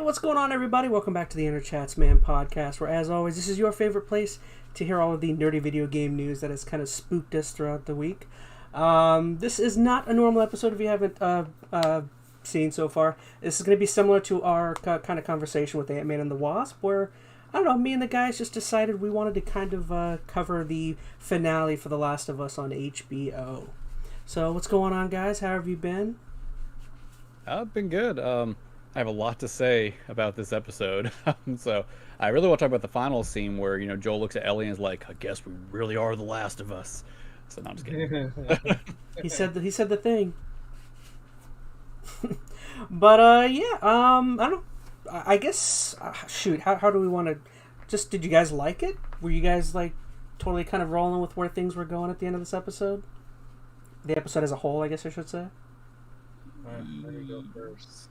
What's going on, everybody? Welcome back to the ChazmaNPodcast, where, as always, this is your favorite place to hear all of the nerdy video game news that has kind of spooked us throughout the week. This is not a normal episode if you haven't seen so far. This is going to be similar to our kind of conversation with Ant-Man and the Wasp, where, I don't know, me and the guys just decided we wanted to kind of cover the finale for The Last of Us on HBO. So, what's going on, guys? How have you been? I've been good. I have a lot to say about this episode. So I really want to talk about the final scene where, Joel looks at Ellie and is like, I guess we really are the last of us. So no, I'm just kidding. He said the thing. But I don't know. I guess shoot, how do we want to did you guys like it? Were you guys like totally kind of rolling with where things were going at the end of this episode? The episode as a whole, I guess I should say. Let me go first.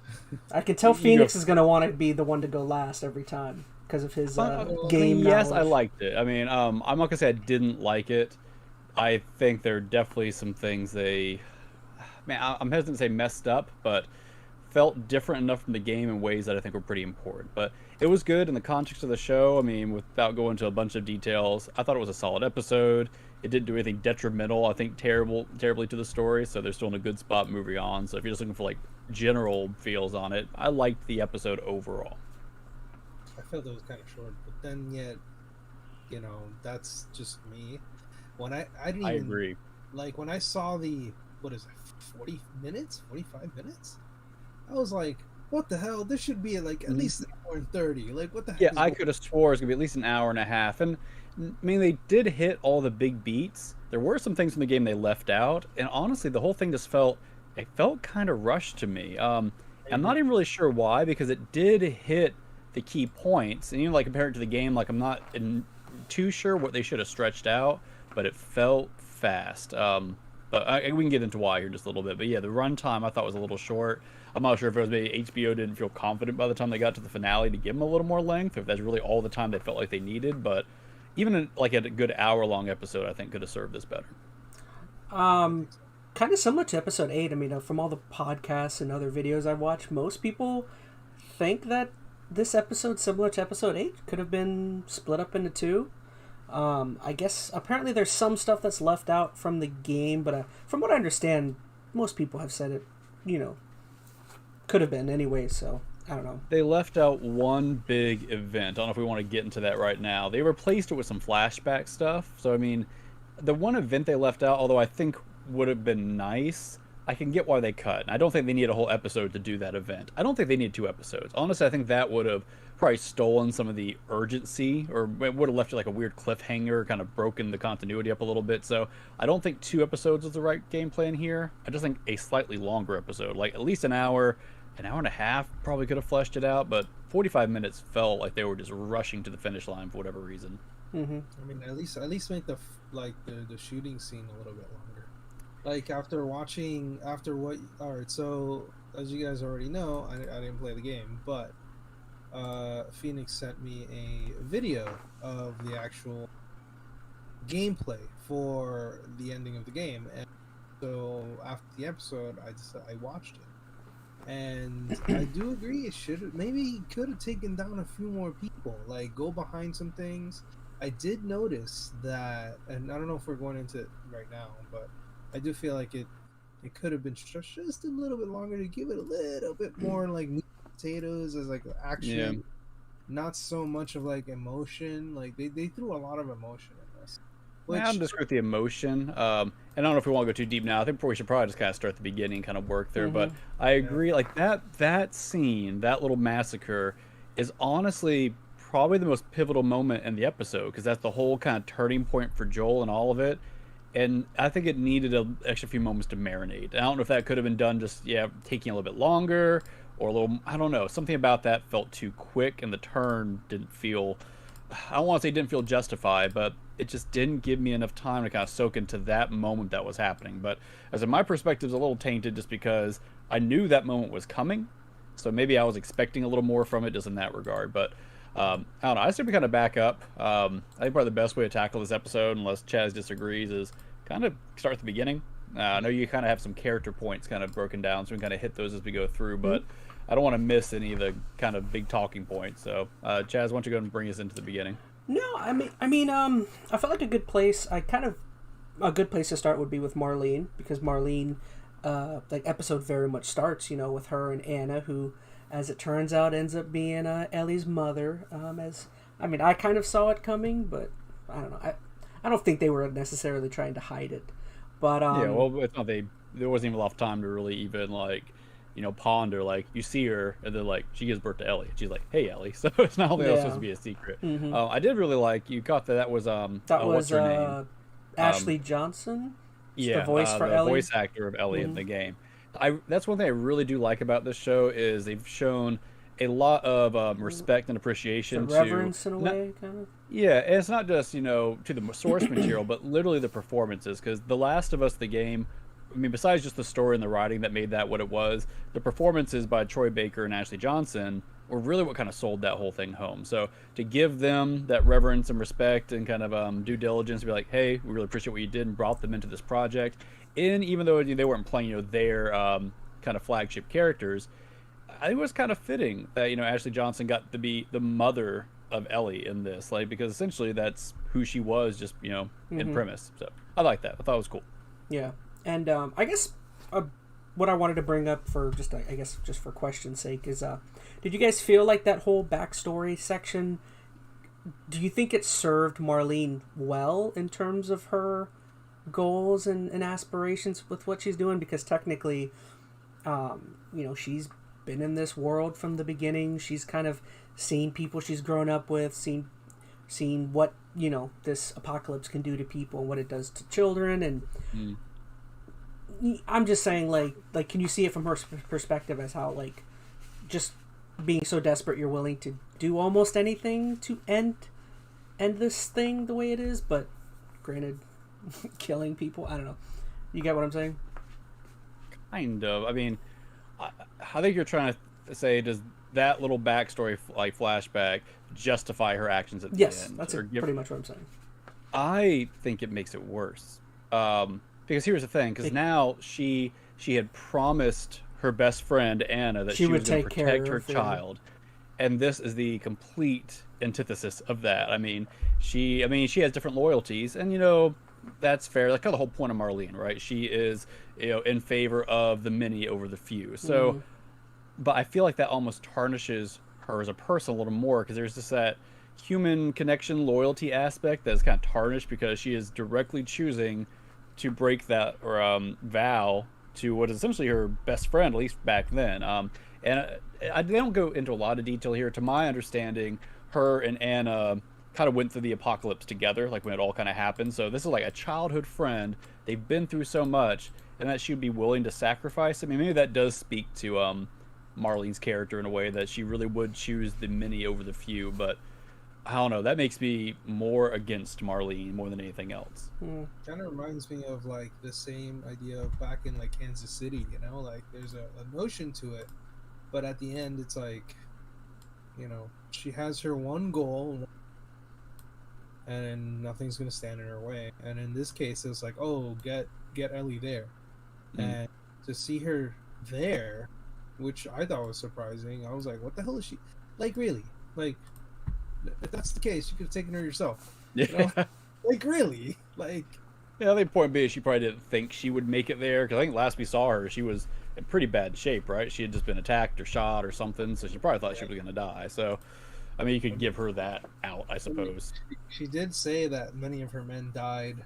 I can tell Phoenix is going to want to be the one to go last every time because of his game knowledge. Yes, I liked it. I mean, I'm not going to say I didn't like it. I think there are definitely some things I'm hesitant to say messed up, but felt different enough from the game in ways that I think were pretty important. But it was good in the context of the show. I mean, without going into a bunch of details, I thought it was a solid episode. It didn't do anything detrimental, I think, terribly to the story, so they're still in a good spot moving on. So if you're just looking for, like, general feels on it, I liked the episode overall. I felt it was kind of short, but then yet, that's just me. When I agree. Like, when I saw the, 40 minutes? 45 minutes? I was like, what the hell? This should be, like, at least an hour and 30. Like, what the hell? Yeah, I could have swore it was going to be at least an hour and a half, and I mean, they did hit all the big beats. There were some things in the game they left out, and honestly, the whole thing just felt kind of rushed to me. I'm not even really sure why, because it did hit the key points, and even like compared to the game, like I'm not too sure what they should have stretched out, but it felt fast. But we can get into why here in just a little bit. But yeah, the runtime I thought was a little short. I'm not sure if it was maybe HBO didn't feel confident by the time they got to the finale to give them a little more length, or if that's really all the time they felt like they needed, but even like a good hour-long episode, I think could have served this better. Kind of similar to episode 8. I mean, from all the podcasts and other videos I've watched, most people think that this episode, similar to episode 8, could have been split up into two. I guess apparently there's some stuff that's left out from the game, but from what I understand, most people have said it, could have been anyway, so I don't know. They left out one big event. I don't know if we want to get into that right now. They replaced it with some flashback stuff. So, I mean, the one event they left out, although I think would have been nice, I can get why they cut. I don't think they need a whole episode to do that event. I don't think they need 2 episodes. Honestly, I think that would have probably stolen some of the urgency, or it would have left it like a weird cliffhanger, kind of broken the continuity up a little bit. So I don't think 2 episodes is the right game plan here. I just think a slightly longer episode, like at least an hour and a half probably could have fleshed it out, but 45 minutes felt like they were just rushing to the finish line for whatever reason. Mm-hmm. I mean, at least make the shooting scene a little bit longer. Like after what? All right, so as you guys already know, I didn't play the game, but Phoenix sent me a video of the actual gameplay for the ending of the game, and so after the episode, I watched it. And I do agree it could have taken down a few more people, like go behind some things. I did notice that, and I don't know if we're going into it right now, but I do feel like it could have been stretched just a little bit longer to give it a little bit more like meat and potatoes as like action, not so much of like emotion. Like they threw a lot of emotion in this. I'm just with the emotion. And I don't know if we want to go too deep now. I think we should probably just kind of start at the beginning, kind of work there. Mm-hmm. But I agree, like that scene, that little massacre, is honestly probably the most pivotal moment in the episode, because that's the whole kind of turning point for Joel and all of it. And I think it needed an extra few moments to marinate. I don't know if that could have been done just taking a little bit longer, or a little, I don't know, something about that felt too quick, and the turn didn't feel, I don't want to say didn't feel justified, but it just didn't give me enough time to kind of soak into that moment that was happening. But as in my perspective, is a little tainted just because I knew that moment was coming, so maybe I was expecting a little more from it just in that regard. But I don't know, I think we kind of back up. I think probably the best way to tackle this episode, unless Chaz disagrees, is kind of start at the beginning. I know you kind of have some character points kind of broken down, so we can kind of hit those as we go through, but I don't want to miss any of the kind of big talking points. So, Chaz, why don't you go and bring us into the beginning? No, I felt like a good place. A good place to start would be with Marlene, because Marlene, like, episode very much starts, with her and Anna, who, as it turns out, ends up being Ellie's mother. I kind of saw it coming, but I don't know. I don't think they were necessarily trying to hide it. But Yeah, well, it's not there wasn't even enough time to really even like, ponder. Like, you see her, and then like she gives birth to Ellie. She's like, "Hey, Ellie." So it's not only supposed to be a secret. Mm-hmm. I did really like you caught that was what's her name? Ashley Johnson. Yeah, the voice for the Ellie. voice actor of Ellie in the game. That's one thing I really do like about this show is they've shown a lot of respect and appreciation to reverence in a way, kind of. Yeah, and it's not just to the source material, but literally the performances. Because The Last of Us, the game, besides just the story and the writing that made that what it was, the performances by Troy Baker and Ashley Johnson were really what kind of sold that whole thing home. So to give them that reverence and respect and kind of due diligence to be like, hey, we really appreciate what you did and brought them into this project, and even though they weren't playing their kind of flagship characters, I think it was kind of fitting that Ashley Johnson got to be the mother of Ellie in this, like, because essentially that's who she was, just in premise. So I like that. I thought it was cool. Yeah, and I guess what I wanted to bring up for just for question's sake is, did you guys feel like that whole backstory section? Do you think it served Marlene well in terms of her goals and aspirations with what she's doing? Because technically, she's been in this world from the beginning. She's kind of seen people she's grown up with, seen what this apocalypse can do to people and what it does to children. And I'm just saying, like, can you see it from her perspective as how, like, just being so desperate you're willing to do almost anything to end this thing the way it is, but granted, killing people, I don't know. You get what I'm saying? Kind of. I think you're trying to say, does that little backstory, like flashback, justify her actions at the end? Yes, that's pretty much what I'm saying. I think it makes it worse. Because here's the thing, because now she had promised her best friend Anna that she was going to protect her child, and this is the complete antithesis of that. She has different loyalties, and that's fair. Like, kind of the whole point of Marlene, right? She is in favor of the many over the few. So, but I feel like that almost tarnishes her as a person a little more, because there's just that human connection, loyalty aspect that's kind of tarnished because she is directly choosing to break that vow to what is essentially her best friend, at least back then. They don't go into a lot of detail here. To my understanding, her and Anna kind of went through the apocalypse together, like when it all kind of happened. So this is like a childhood friend. They've been through so much, and that she'd be willing to sacrifice. Maybe that does speak to Marlene's character in a way, that she really would choose the many over the few. But I don't know. That makes me more against Marlene more than anything else. Kind of reminds me of like the same idea of back in like Kansas City. Like there's a notion to it, but at the end, it's like, she has her one goal, and nothing's gonna stand in her way. And in this case, it's like, oh, get Ellie there, and to see her there, which I thought was surprising. I was like, what the hell is she? Like, really? Like, if that's the case, you could have taken her yourself. Like, really? Like, yeah, the point being, she probably didn't think she would make it there, because I think last we saw her, she was in pretty bad shape, right? She had just been attacked or shot or something, so she probably thought she was going to die. So, you could give her that out, I suppose. She did say that many of her men died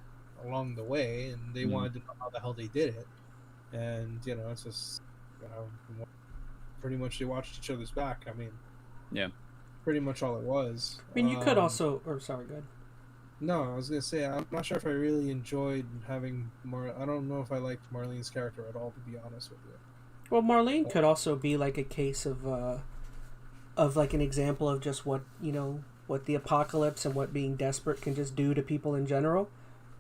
along the way, and they wanted to know how the hell they did it. And, it's just, pretty much they watched each other's back. Yeah. Pretty much all it was. You could also... sorry, go ahead. No, I was going to say, I'm not sure if I really enjoyed having I don't know if I liked Marlene's character at all, to be honest with you. Well, Marlene could also be like a case of like an example of just what the apocalypse and what being desperate can just do to people in general.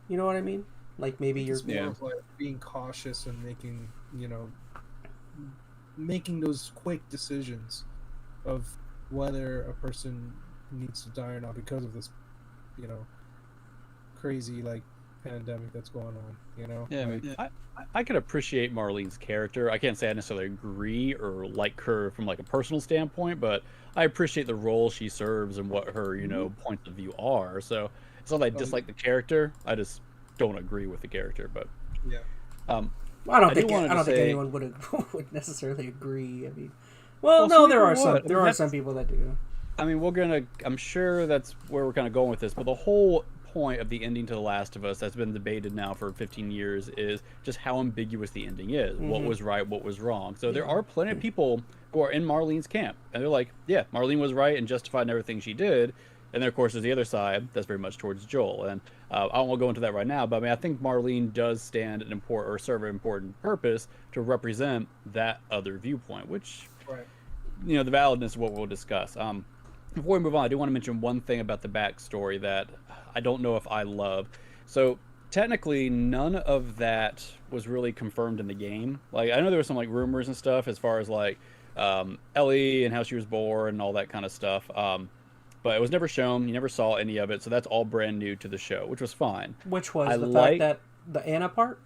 You know what I mean? Like, maybe you're more of like being cautious and making those quick decisions of whether a person needs to die or not because of this, crazy like pandemic that's going on. You know. Yeah, I mean, I could appreciate Marlene's character. I can't say I necessarily agree or like her from like a personal standpoint, but I appreciate the role she serves and what her, points of view are. So it's not that I dislike the character. I just don't agree with the character. But yeah, well, I don't think anyone would necessarily agree. I mean, well no, there are some people that do. I mean, I'm sure that's where we're kind of going with this, but the whole point of the ending to The Last of Us that's been debated now for 15 years is just how ambiguous the ending is. What was right, what was wrong. So there are plenty of people who are in Marlene's camp, and they're like, yeah, Marlene was right and justified in everything she did. And then, of course, there's the other side that's very much towards Joel. And I don't want to go into that right now, but I mean, I think Marlene does stand serve an important purpose to represent that other viewpoint, which, the validness of what we'll discuss. Before we move on, I do want to mention one thing about the backstory that I don't know if I love. So technically, none of that was really confirmed in the game. Like, I know there were some like rumors and stuff as far as like Ellie and how she was born and all that kind of stuff. But it was never shown. You never saw any of it. So that's all brand new to the show, which was fine. Which was fact that the Anna part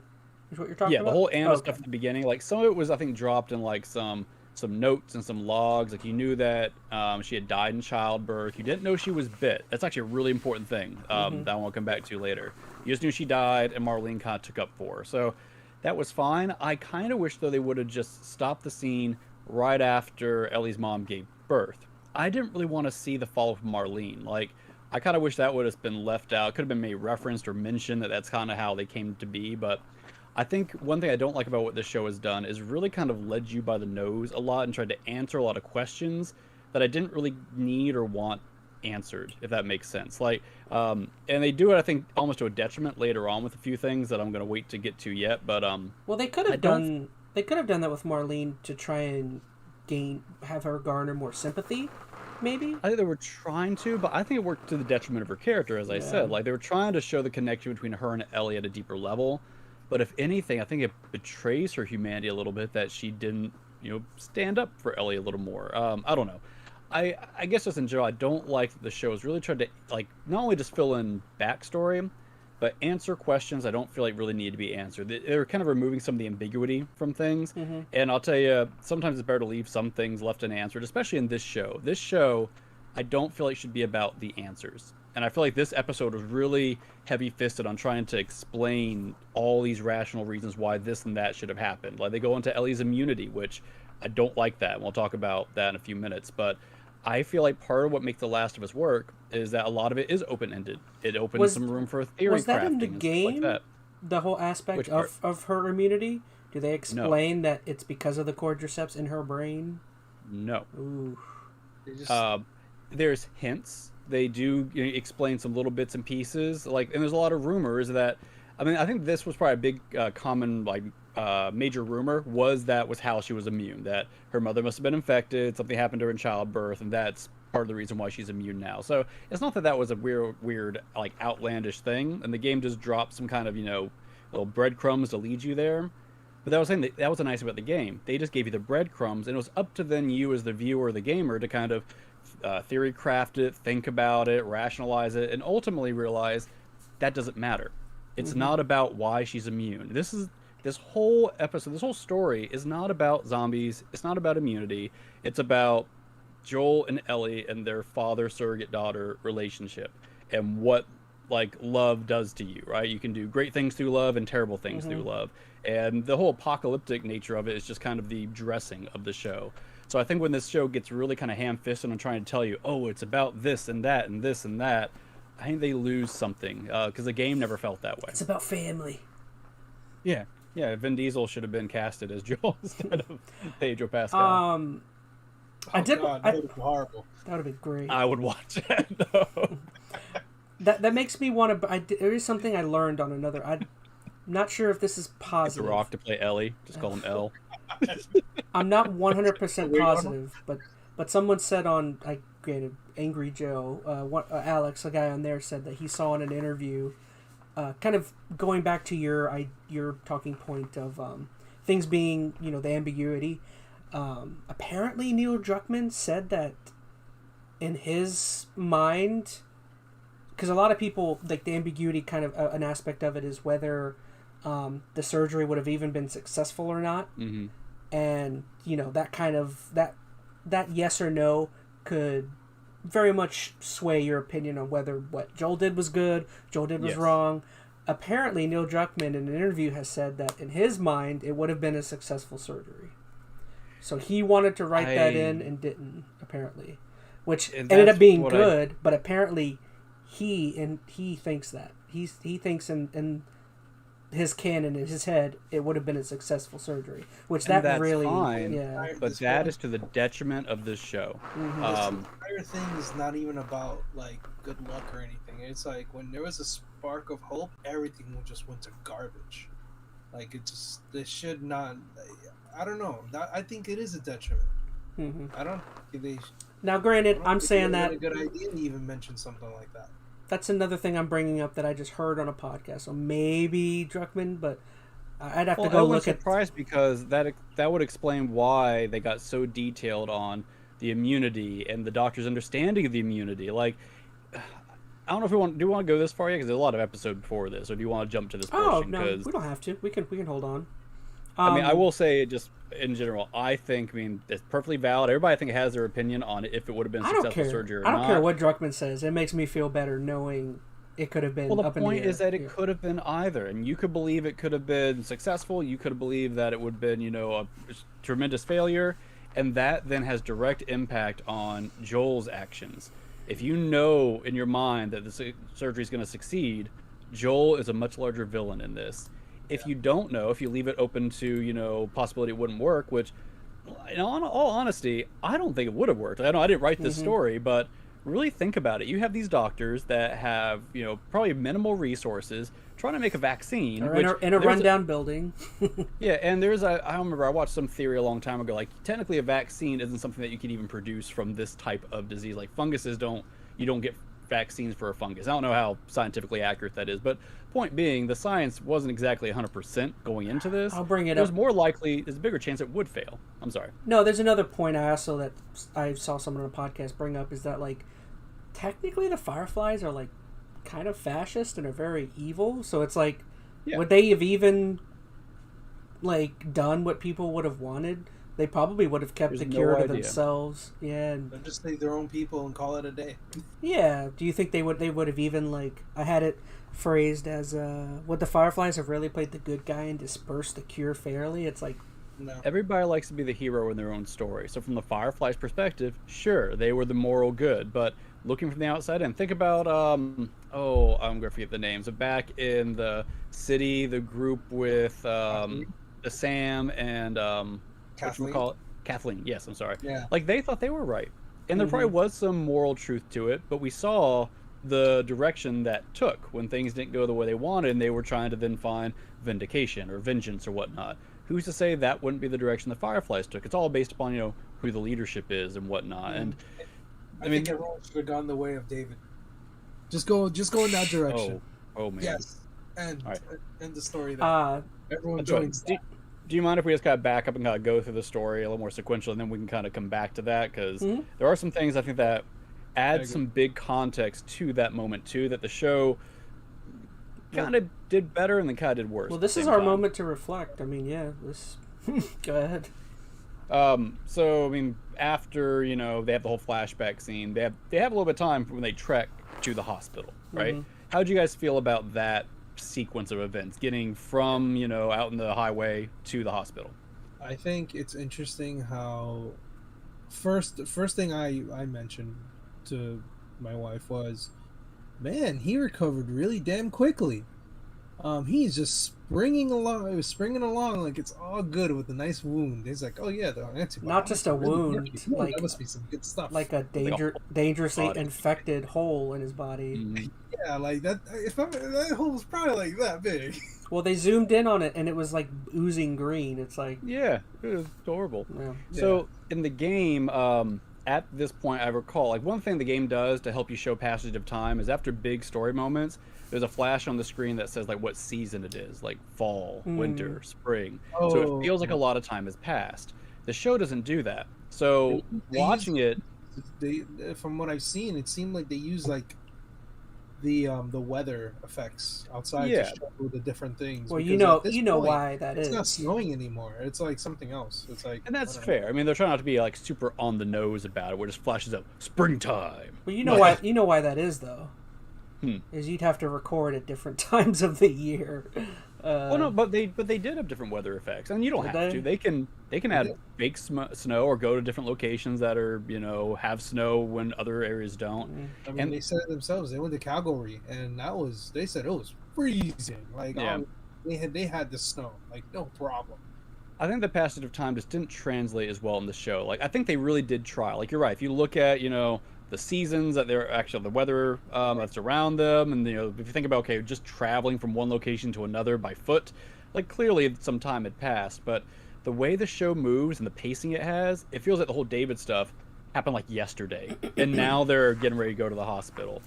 is what you're talking about? Yeah, the whole Anna stuff at the beginning. Like, some of it was, I think, dropped in like some notes and some logs. Like, you knew that she had died in childbirth. You didn't know she was bit. That's actually a really important thing that I want to come back to later. You just knew she died, and Marlene kind of took up for her. So that was fine. I kind of wish, though, they would have just stopped the scene right after Ellie's mom gave birth. I didn't really want to see the fall of Marlene. Like, I kind of wish that would have been left out. Could have been made referenced or mentioned that that's kind of how they came to be, but I think one thing I don't like about what this show has done is really kind of led you by the nose a lot and tried to answer a lot of questions that I didn't really need or want answered, if that makes sense. Like, and they do it, I think, almost to a detriment later on with a few things that I'm going to wait to get to yet. But well, they could have done that with Marlene to try and have her garner more sympathy. Maybe I think they were trying to, but I think it worked to the detriment of her character, as I said. Like, they were trying to show the connection between her and Ellie at a deeper level. But if anything, I think it betrays her humanity a little bit that she didn't, stand up for Ellie a little more. I don't know. I guess just in general, I don't like that the show has really tried to, like, not only just fill in backstory, but answer questions I don't feel like really need to be answered. They're kind of removing some of the ambiguity from things. And I'll tell you, sometimes it's better to leave some things left unanswered, especially in this show. This show, I don't feel like should be about the answers. And I feel like this episode was really heavy-fisted on trying to explain all these rational reasons why this and that should have happened. Like, they go into Ellie's immunity, which I don't like that. And we'll talk about that in a few minutes. But I feel like part of what makes The Last of Us work is that a lot of it is open-ended. It opens some room for theory crafting. Was that in the game, like the whole aspect of her immunity? Do they explain that it's because of the cordyceps in her brain? No. Ooh. There's hints. They do explain some little bits and pieces, like, and there's a lot of rumors that, I mean, I think this was probably a big common, like, major rumor was how she was immune, that her mother must have been infected, something happened to her in childbirth, and that's part of the reason why she's immune now. So it's not that was a weird like outlandish thing, and the game just dropped some kind of little breadcrumbs to lead you there. But that was saying that was the nice about the game. They just gave you the breadcrumbs, and it was up to then you as the viewer or the gamer to kind of theory craft it, think about it, rationalize it, and ultimately realize that doesn't matter. It's not about why she's immune. This whole episode, this whole story is not about zombies. It's not about immunity. It's about Joel and Ellie and their father surrogate daughter relationship and what like love does to you, right? You can do great things through love and terrible things through love. And the whole apocalyptic nature of it is just kind of the dressing of the show. So I think when this show gets really kind of ham-fisted on trying to tell you, oh, it's about this and that and this and that, I think they lose something because the game never felt that way. It's about family. Yeah. Vin Diesel should have been casted as Joel instead of Pedro Pascal. That would have been horrible. That would have been great. I would watch that, though. That makes me want to... there is something I learned on another... I'm not sure if this is positive. Get The Rock to play Ellie. Just call him L. I'm not 100% positive, but someone said on... granted, Angry Joe, Alex, a guy on there, said that he saw in an interview... kind of going back to your talking point of things being, the ambiguity. Apparently, Neil Druckmann said that in his mind, because a lot of people, like, the ambiguity kind of an aspect of it is whether the surgery would have even been successful or not. Mm-hmm. And, you know, that kind of, that yes or no could very much sway your opinion on whether what Joel did was good, Joel did was wrong. Apparently, Neil Druckmann in an interview has said that in his mind, it would have been a successful surgery. So he wanted to write that in and didn't, apparently. Which ended up being good, but apparently he thinks that. He thinks in his canon, in his head, it would have been a successful surgery. Which and that really... fine, yeah. but that is to the detriment of this show. Mm-hmm. This entire thing is not even about, like, good luck or anything. It's like, when there was a spark of hope, everything just went to garbage. Like, they should not... I don't know. I think it is a detriment. Mm-hmm. I don't think they... Now, granted, I'm saying that... It's a good idea to even mention something like that. That's another thing I'm bringing up that I just heard on a podcast. So maybe Druckmann, but I'd have to go look at... I'm surprised because that would explain why they got so detailed on the immunity and the doctor's understanding of the immunity. Like, I don't know if do you want to go this far yet? Because there's a lot of episodes before this, or do you want to jump to this portion? Oh, no, we don't have to. We can hold on. I mean, I will say, just in general, I think, it's perfectly valid. Everybody, I think, has their opinion on it, if it would have been successful surgery or not. I don't care what Druckmann says. It makes me feel better knowing it could have been. Well, the up in the point air. is that it could have been either, and you could believe it could have been successful. You could believe that it would have been, a tremendous failure, and that then has direct impact on Joel's actions. If you know in your mind that the surgery is going to succeed, Joel is a much larger villain in this. If you don't know, if you leave it open to, possibility it wouldn't work, which, in all honesty, I don't think it would have worked. I know I didn't write this story, but really think about it. You have these doctors that have, probably minimal resources trying to make a vaccine. Or in a rundown building. Yeah, and I remember I watched some theory a long time ago, like, technically a vaccine isn't something that you can even produce from this type of disease. Like, funguses you don't get vaccines for a fungus. I don't know how scientifically accurate that is, but point being, the science wasn't exactly 100% going into this. I'll bring it up. There's more likely, there's a bigger chance it would fail. I'm sorry. No, there's another point I saw someone on a podcast bring up, is that, like, technically the Fireflies are, like, kind of fascist and are very evil. So it's like, would they have even, like, done what people would have wanted? They probably would have kept the cure to themselves. Yeah. And just take their own people and call it a day. Yeah. Do you think they would have even, like, I had it phrased as, would the Fireflies have really played the good guy and dispersed the cure fairly? It's like, no. Everybody likes to be the hero in their own story. So from the Fireflies' perspective, sure, they were the moral good. But looking from the outside in, think about, I'm going to forget the names. But back in the city, the group with the Sam and... Kathleen? Kathleen, yes, I'm sorry. Yeah. Like, they thought they were right. And there probably was some moral truth to it, but we saw the direction that took when things didn't go the way they wanted, and they were trying to then find vindication or vengeance or whatnot. Who's to say that wouldn't be the direction the Fireflies took? It's all based upon, who the leadership is and whatnot. And I think everyone should have gone the way of David. Just go in that direction. Oh man. Yes. And right. end the story there. Everyone joins that. Do you mind if we just kind of back up and kind of go through the story a little more sequential, and then we can kind of come back to that? Because there are some things I think that add some big context to that moment, too, that the show kind of did better and then kind of did worse. Well, this is our moment to reflect. I mean, go ahead. So, I mean, after, they have the whole flashback scene, they have a little bit of time when they trek to the hospital, right? How did you guys feel about that sequence of events, getting from out in the highway to the hospital? I think it's interesting how the first thing I mentioned to my wife was, man, he recovered really damn quickly. He's just springing along like it's all good with a nice wound. He's like, oh yeah, the antibiotics. Not just a wound, like that must be some good stuff. Like a dangerously infected hole in his body. Yeah, like that. That hole was probably like that big. Well, they zoomed in on it and it was like oozing green. It's like, yeah, it was horrible. Yeah. So in the game, at this point, I recall, like, one thing the game does to help you show passage of time is after big story moments, there's a flash on the screen that says, like, what season it is, like fall, winter, spring. So it feels like a lot of time has passed. The show doesn't do that. So watching it... From what I've seen, it seemed like they use, like, the weather effects outside to show the different things. Well, because you know why that it's is. not snowing anymore. It's like something else. It's like, and that's fair. I mean, they're trying not to be like super on the nose about it, where it just flashes up springtime. Well, you know why that is though. Is you'd have to record at different times of the year. Well, no, but they did have different weather effects, and you don't have to. They can add fake snow or go to different locations that are have snow when other areas don't. I mean, they said it themselves. They went to Calgary, and they said it was freezing. Like they had the snow, like no problem. I think the passage of time just didn't translate as well in the show. Like I think they really did try. Like you're right. If you look at the seasons that they're actually the weather that's around them, and if you think about just traveling from one location to another by foot, like clearly some time had passed. But the way the show moves and the pacing it has, it feels like the whole David stuff happened like yesterday, and now they're getting ready to go to the hospital,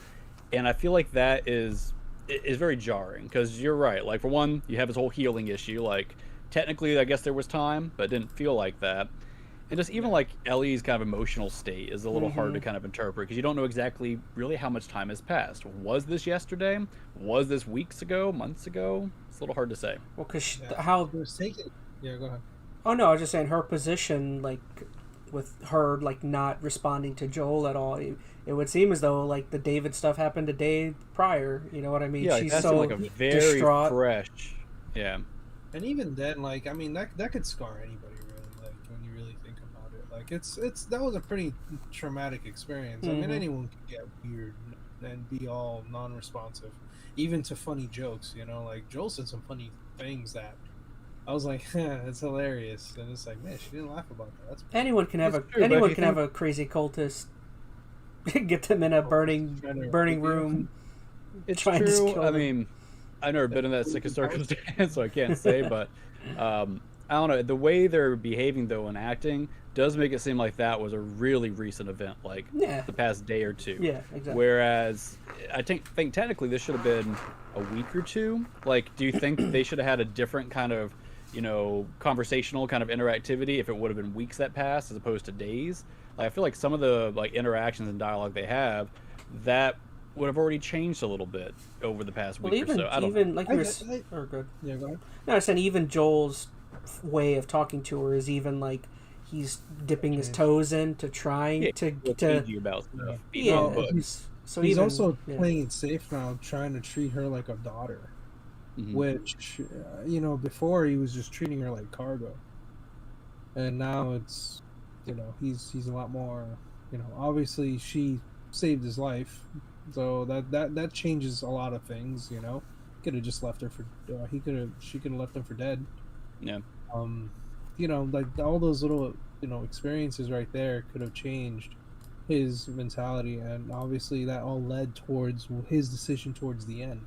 and I feel like that is very jarring because you're right. Like for one, you have this whole healing issue. Like technically, I guess there was time, but it didn't feel like that. And just even like Ellie's kind of emotional state is a little hard to kind of interpret because you don't know exactly really how much time has passed. Was this yesterday? Was this weeks ago? Months ago? It's a little hard to say. Well, because how it was taken. Yeah, go ahead. Oh no, I was just saying her position, like with her like not responding to Joel at all. It would seem as though like the David stuff happened a day prior. You know what I mean? Yeah, she's that's so like a very distraught. Fresh. Yeah. And even then, like I mean, that could scar anybody. That was a pretty traumatic experience. I mean, anyone could get weird and be all non-responsive, even to funny jokes. Like Joel said some funny things that I was like, it's hilarious, and it's like, man, she didn't laugh about that. That's anyone can have a crazy cultist get them in a burning room. It's true. I mean, I've never been in that sick of circumstance, so I can't say, but I don't know. The way they're behaving though and acting does make it seem like that was a really recent event, like the past day or two. Yeah, exactly. Whereas I think technically this should have been a week or two. Like, do you think they should have had a different kind of, conversational kind of interactivity if it would have been weeks that passed as opposed to days? Like, I feel like some of the like interactions and dialogue they have that would have already changed a little bit over the past week or so. I don't know. Like you were good. Yeah, go ahead. No, I said even Joel's way of talking to her is even like he's dipping his toes in to trying to you about stuff. So he's also playing it safe now, trying to treat her like a daughter, which before he was just treating her like cargo, and now it's he's a lot more. Obviously she saved his life, so that changes a lot of things. Could have just left her for she could have left him for dead. Yeah. Like all those little experiences right there could have changed his mentality, and obviously that all led towards his decision towards the end.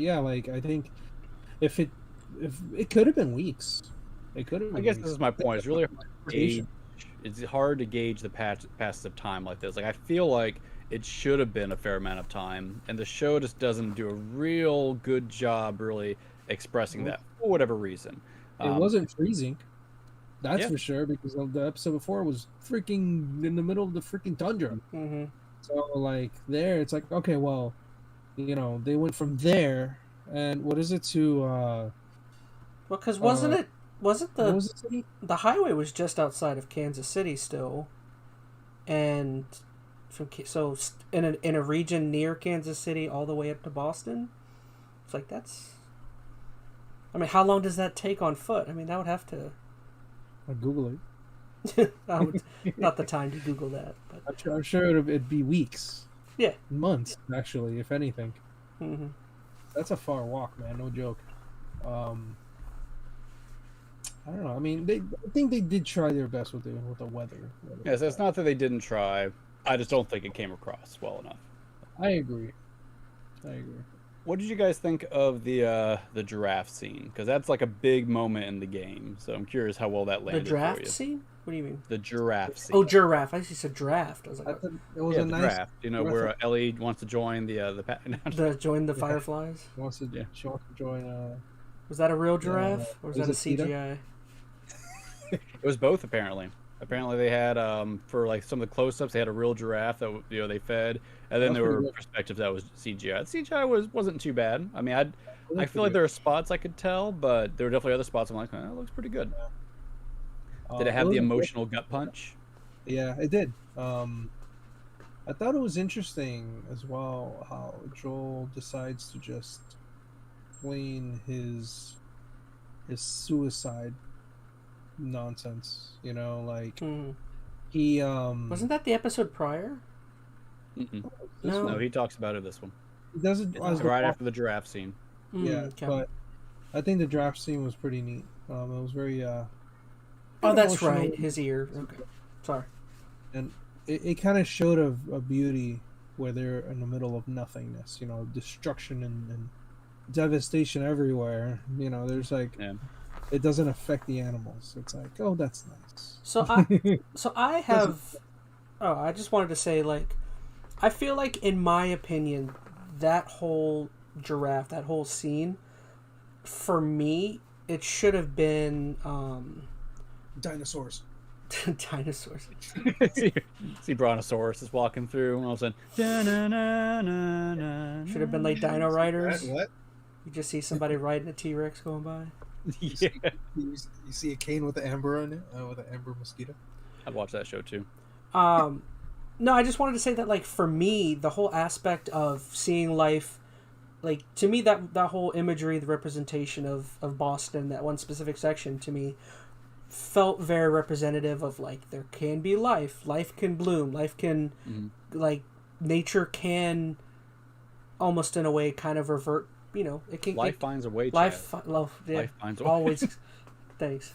Like I think if it could have been weeks, it could have. I guess this is my point. It's really hard to gauge. It's hard to gauge the passage of time like this. Like I feel like it should have been a fair amount of time, and the show just doesn't do a real good job really expressing that for whatever reason. It wasn't freezing, that's for sure, because the episode before was freaking in the middle of the freaking tundra. So like there, it's like, okay, well, they went from there, and what is it to? Well, because wasn't the highway was just outside of Kansas City still, and in a region near Kansas City all the way up to Boston. It's like that's. I mean, how long does that take on foot? I mean, that would have to. I'll Google it. Not the time to Google that. But. I'm sure it'd be weeks. Yeah. Months, actually, if anything. Mm-hmm. That's a far walk, man. No joke. I don't know. I mean, I think they did try their best with the weather. Yes, it's not that they didn't try. I just don't think it came across well enough. I agree. What did you guys think of the giraffe scene? Because that's like a big moment in the game. So I'm curious how well that landed. The draft scene? What do you mean? The giraffe scene. Oh, giraffe. I said draft. I was like, it was a nice draft. Where Ellie wants to join join the Fireflies. She wants to join. Was that a real giraffe or was that a CGI? It was both, apparently. Apparently they had for like some of the close-ups, they had a real giraffe that they fed, and then That's there pretty were good. perspectives that was CGI. The CGI wasn't too bad. I mean, I That's feel pretty like good. there are spots I could tell, but there were definitely other spots I'm like, it looks pretty good. Did it It have the was emotional gut punch? Yeah, it did. I thought it was interesting as well how Joel decides to just explain his suicide nonsense. You know, like Hmm. he Wasn't that the episode prior? Mm-mm. this No. No, one he talks about it this one. he does it It's as right after the giraffe scene. yeah, Okay. but I think the draft scene was pretty neat. It was very Oh, that's emotional, right. His ear. Okay. Sorry. and it kind of showed a beauty where they're in the middle of nothingness. You know, destruction and devastation everywhere. You know, there's like Yeah. it doesn't affect the animals. It's like, oh, that's nice. So I have. Oh, I just wanted to say, like, I feel like, in my opinion, that whole giraffe, that whole scene, for me, it should have been Dinosaurs. dinosaurs. see Brontosaurus is walking through, and all of a sudden, Should have been like Dino Riders. What? You just see somebody riding a T Rex going by. yeah. You see a cane with an amber on it, with an amber mosquito. I'd watch that show too. No, I just wanted to say that, like, for me, the whole aspect of seeing life, like, to me, that whole imagery, the representation of Boston, that one specific section, to me, felt very representative of, like, there can be life can bloom, life can, like, nature can, almost in a way, kind of revert, it can... Life finds a way, Life Chad. life finds a way. always... Thanks.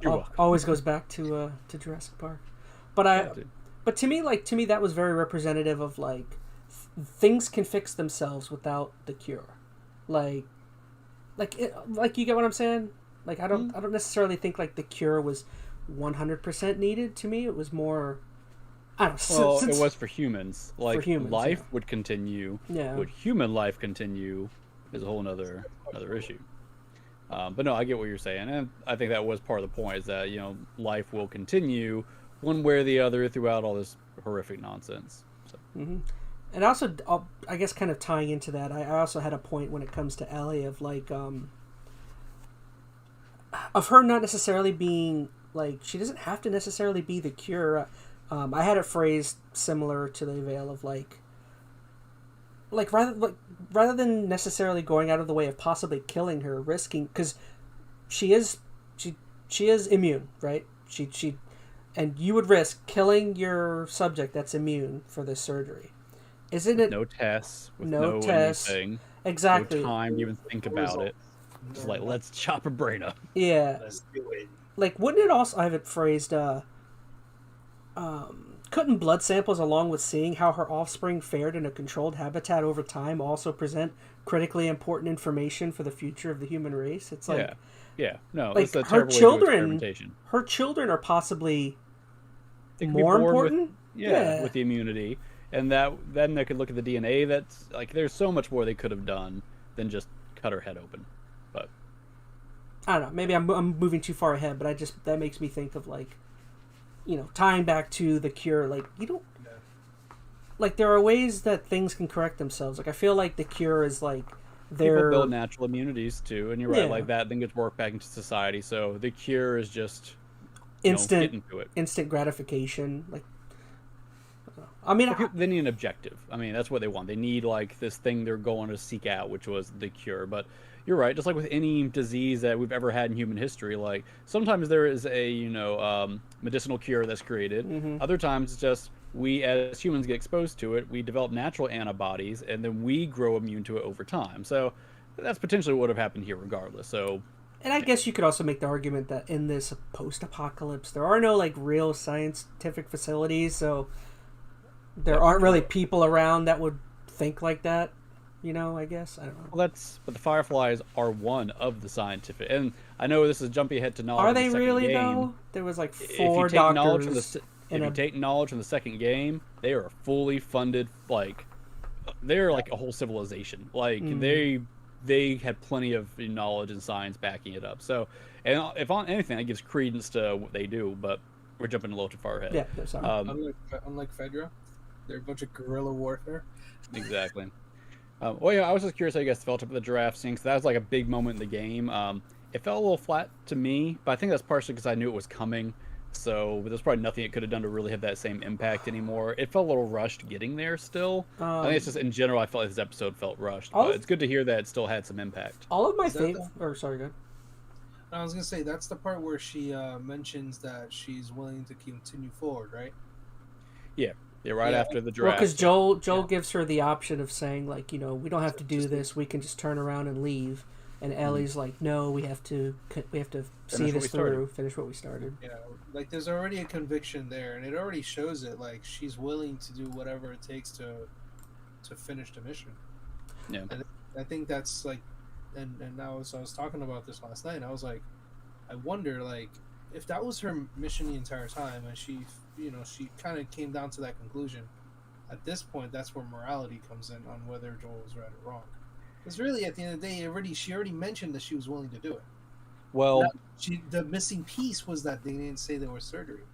You're welcome. Always goes back to Jurassic Park. But to me, that was very representative of, like, things can fix themselves without the cure. Like you get what I'm saying? Like, I don't necessarily think, like, the cure was 100% needed. To me, it was more, I don't know. Well, it was for humans. Like, humans, life yeah. would continue. Yeah. Would human life continue is a whole another issue. But no, I get what you're saying, and I think that was part of the point, is that life will continue one way or the other throughout all this horrific nonsense. So. And also, I guess, kind of tying into that, I also had a point when it comes to Ellie of, like, of her not necessarily being, like, she doesn't have to necessarily be the cure. I had it phrased similar to the Veil of, like rather than necessarily going out of the way of possibly killing her, risking, because she is immune, right? She and you would risk killing your subject that's immune for this surgery. Isn't it? No tests. With No tests. Anything, exactly. No time to even think about it. Just like, let's chop her brain up. Yeah. Let's do it. Like, wouldn't it also, I have it phrased, couldn't blood samples, along with seeing how her offspring fared in a controlled habitat over time, also present critically important information for the future of the human race? It's like, yeah, no, like, it's a her terrible way to do children, experimentation. her children are possibly They could be more born important. with the immunity, and then they could look at the DNA. That's like, there's so much more they could have done than just cut her head open. But I don't know. Maybe I'm moving too far ahead, but that makes me think of, like, tying back to the cure. Like, like, there are ways that things can correct themselves. Like, I feel like the cure is, like, people build natural immunities too, and you're right, Yeah. like that then gets worked back into society. So the cure is just instant get into it. instant gratification. Like, I mean, They need an objective. I mean, that's what they want. They need, like, this thing they're going to seek out, which was the cure. But you're right. Just like with any disease that we've ever had in human history, like, sometimes there is a medicinal cure that's created. Other times it's just we as humans get exposed to it. We develop natural antibodies, and then we grow immune to it over time. So that's potentially what would have happened here, regardless. So. And I guess you could also make the argument that in this post-apocalypse, there are no, like, real scientific facilities, so there aren't really people around that would think like that, I guess. I don't know. Well, but the Fireflies are one of the scientific, and I know this is jumpy ahead to knowledge. Are of the they second really, game. though? There was, like, If 4 you take knowledge doctors. if you take knowledge from the second game, they are fully funded. Like, they're like a whole civilization. Like, they had plenty of knowledge and science backing it up. So, and if on anything, that gives credence to what they do. But we're jumping a little too far ahead. Yeah, no, sorry. Unlike Fedra, they're a bunch of guerrilla warfare. Exactly. Well, yeah, I was just curious how you guys felt about the giraffe scene, because that was like a big moment in the game. It felt a little flat to me, but I think that's partially because I knew it was coming. So there's probably nothing it could have done to really have that same impact anymore. It felt a little rushed getting there still. I think it's just in general, I felt like this episode felt rushed. But it's good to hear that it still had some impact. All of my favorite... Sorry, go ahead. I was going to say, that's the part where she mentions that she's willing to continue forward, right? Yeah. Yeah, right after the draft. Well, because Joel gives her the option of saying, like, you know, we don't have to do this. We can just turn around and leave. And Ellie's like, no, we have to see this through, finish what we started. Yeah, like there's already a conviction there, and it already shows it. Like she's willing to do whatever it takes to finish the mission. Yeah, and I think that's like, and now as I was talking about this last night, I was like, I wonder like if that was her mission the entire time, and she kind of came down to that conclusion. At this point, that's where morality comes in on whether Joel was right or wrong. Because really, at the end of the day, she already mentioned that she was willing to do it. Well, the missing piece was that they didn't say there was surgery.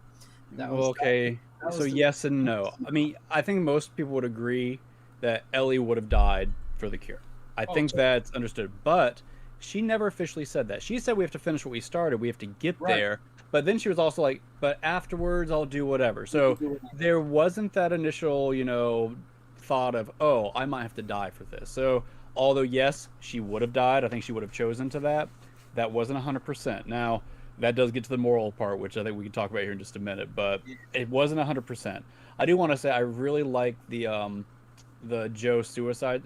So yes and no. I mean, I think most people would agree that Ellie would have died for the cure. I think that's understood. But she never officially said that. She said we have to finish what we started. We have to get there. But then she was also like, but afterwards I'll do whatever. So there wasn't that initial, thought of, oh, I might have to die for this. So although, yes, she would have died. I think she would have chosen to that. That wasn't 100%. Now, that does get to the moral part, which I think we can talk about here in just a minute. But it wasn't 100%. I do want to say I really like the Joel suicide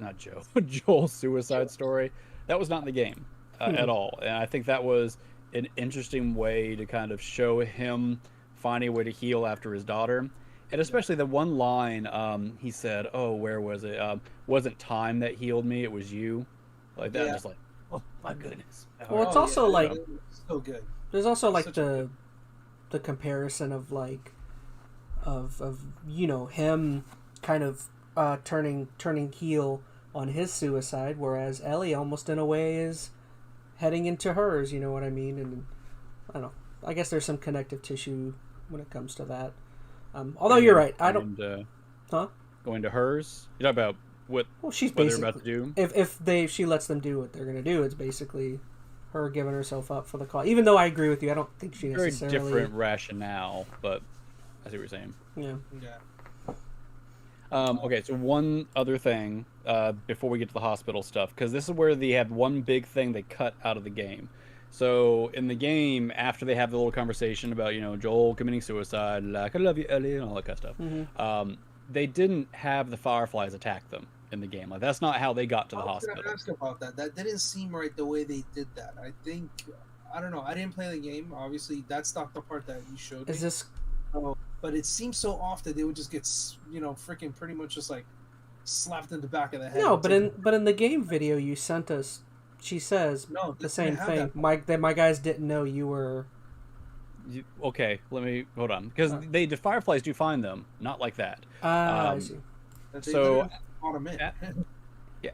story. That was not in the game at all. And I think that was an interesting way to kind of show him finding a way to heal after his daughter. And especially the one line he said, oh, where was it? Wasn't time that healed me, it was you. Like that, just like, oh my goodness. Well, it's also like so good. There's also like the comparison of like of him kind of turning heel on his suicide, whereas Ellie almost in a way is heading into hers. You know what I mean? And I don't know. I guess there's some connective tissue when it comes to that. Although you're right, I don't. Going to hers. You talk about what she's what they're about to do. If she lets them do what they're going to do, it's basically her giving herself up for the cause. Even though I agree with you, I don't think she necessarily. Very different rationale, but I see what you're saying. Yeah. Okay, so one other thing before we get to the hospital stuff, because this is where they have one big thing they cut out of the game. So in the game, after they have the little conversation about Joel committing suicide, like I love you, Ellie, and all that kind of stuff, they didn't have the Fireflies attack them in the game. Like that's not how they got to the hospital. I was going to ask about that. That didn't seem right the way they did that. I don't know. I didn't play the game. Obviously, that's not the part that you showed me. Is this? But it seems so off that they would just get freaking pretty much just like slapped in the back of the head. No, but in the game video you sent us, she says the same thing. My guys didn't know you were. Okay, let me hold on because the Fireflies do find them, not like that. I see. So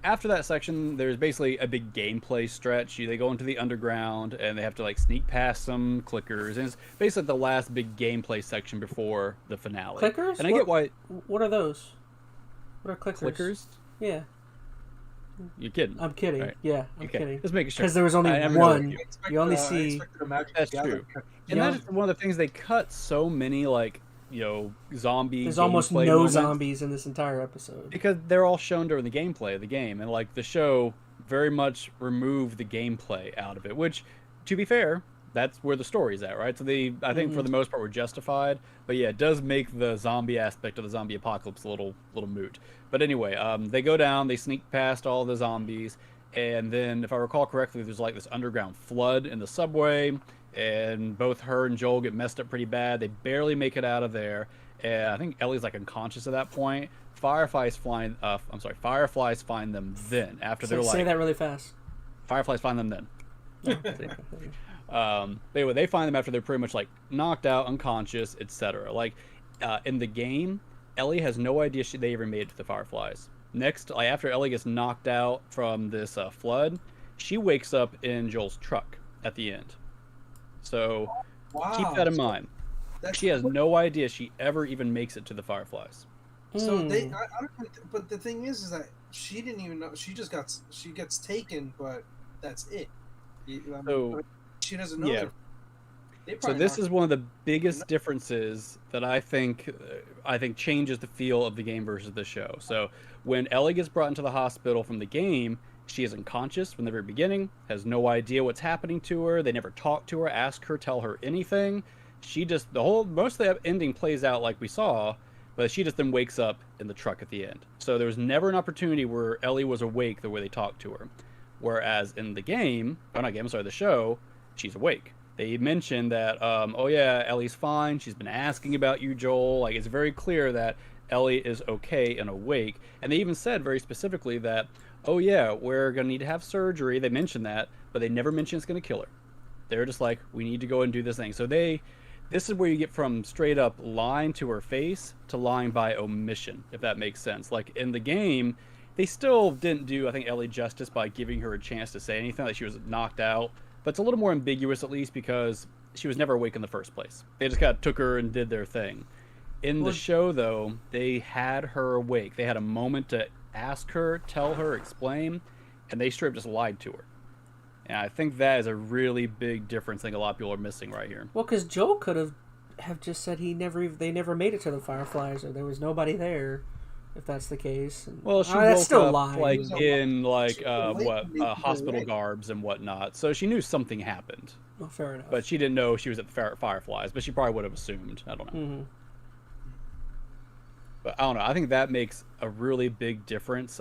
after that section, there's basically a big gameplay stretch. They go into the underground and they have to like sneak past some clickers, and it's basically the last big gameplay section before the finale. Clickers? And I get why. What are those? What are clickers? Clickers? Yeah. You're kidding. I'm kidding. Right. Yeah, I'm kidding. Just making sure. Because there was only one. You only see. That's true. And that's one of the things they cut so many zombies. There's almost no zombies in this entire episode because they're all shown during the gameplay of the game, and like the show very much removed the gameplay out of it. Which, to be fair, that's where the story's at, right? So I think for the most part were justified, but yeah, it does make the zombie aspect of the zombie apocalypse a little moot. But anyway, they go down, they sneak past all the zombies, and then if I recall correctly, there's like this underground flood in the subway, and both her and Joel get messed up pretty bad. They barely make it out of there, and I think Ellie's like unconscious at that point. Fireflies find them then after they're like. Say that really fast. Fireflies find them then. But anyway, they find them after they're pretty much like knocked out, unconscious, etc. Like in the game, Ellie has no idea they ever made it to the Fireflies. Next, like after Ellie gets knocked out from this flood, she wakes up in Joel's truck at the end. So keep that in mind. She has no idea she ever even makes it to the Fireflies. So I don't. But the thing is that she didn't even know. She gets taken, but that's it. She doesn't know. Yeah. So this is one of the biggest differences that I think changes the feel of the game versus the show. So when Ellie gets brought into the hospital from the game, she is unconscious from the very beginning, has no idea what's happening to her. They never talk to her, ask her, tell her anything. She just most of the ending plays out like we saw, but she just then wakes up in the truck at the end. So there was never an opportunity where Ellie was awake the way they talked to her. Whereas in the the show, she's awake. They mentioned that, oh yeah, Ellie's fine. She's been asking about you, Joel. Like, it's very clear that Ellie is okay and awake. And they even said very specifically that, oh yeah, we're going to need to have surgery. They mentioned that, but they never mentioned it's going to kill her. They're just like, we need to go and do this thing. So this is where you get from straight up lying to her face to lying by omission, if that makes sense. Like, in the game, they still didn't do, I think, Ellie justice by giving her a chance to say anything, like she was knocked out. But it's a little more ambiguous, at least, because she was never awake in the first place. They just kind of took her and did their thing. In the show, though, they had her awake. They had a moment to ask her, tell her, explain, and they straight up just lied to her. And I think that is a really big difference. I think a lot of people are missing right here. Well, because Joel could have just said they never made it to the Fireflies, or there was nobody there. If that's the case, well, she woke up like in hospital garbs and whatnot, so she knew something happened. Well, fair enough. But she didn't know she was at the Fireflies, but she probably would have assumed. I don't know. Mm-hmm. But I don't know. I think that makes a really big difference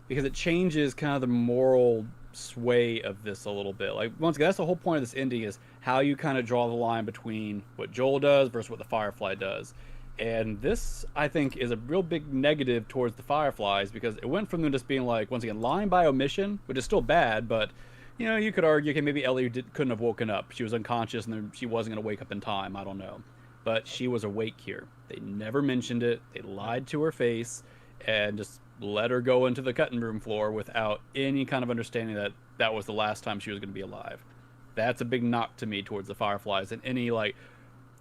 because it changes kind of the moral sway of this a little bit. Like, once again, that's the whole point of this ending, is how you kind of draw the line between what Joel does versus what the Firefly does. And this, I think, is a real big negative towards the Fireflies, because it went from them just being like, once again, lying by omission, which is still bad, but, you know, you could argue, okay, maybe Ellie couldn't have woken up. She was unconscious and she wasn't going to wake up in time. I don't know. But she was awake here. They never mentioned it. They lied to her face and just let her go into the cutting room floor without any kind of understanding that that was the last time she was going to be alive. That's a big knock to me towards the Fireflies, and any, like,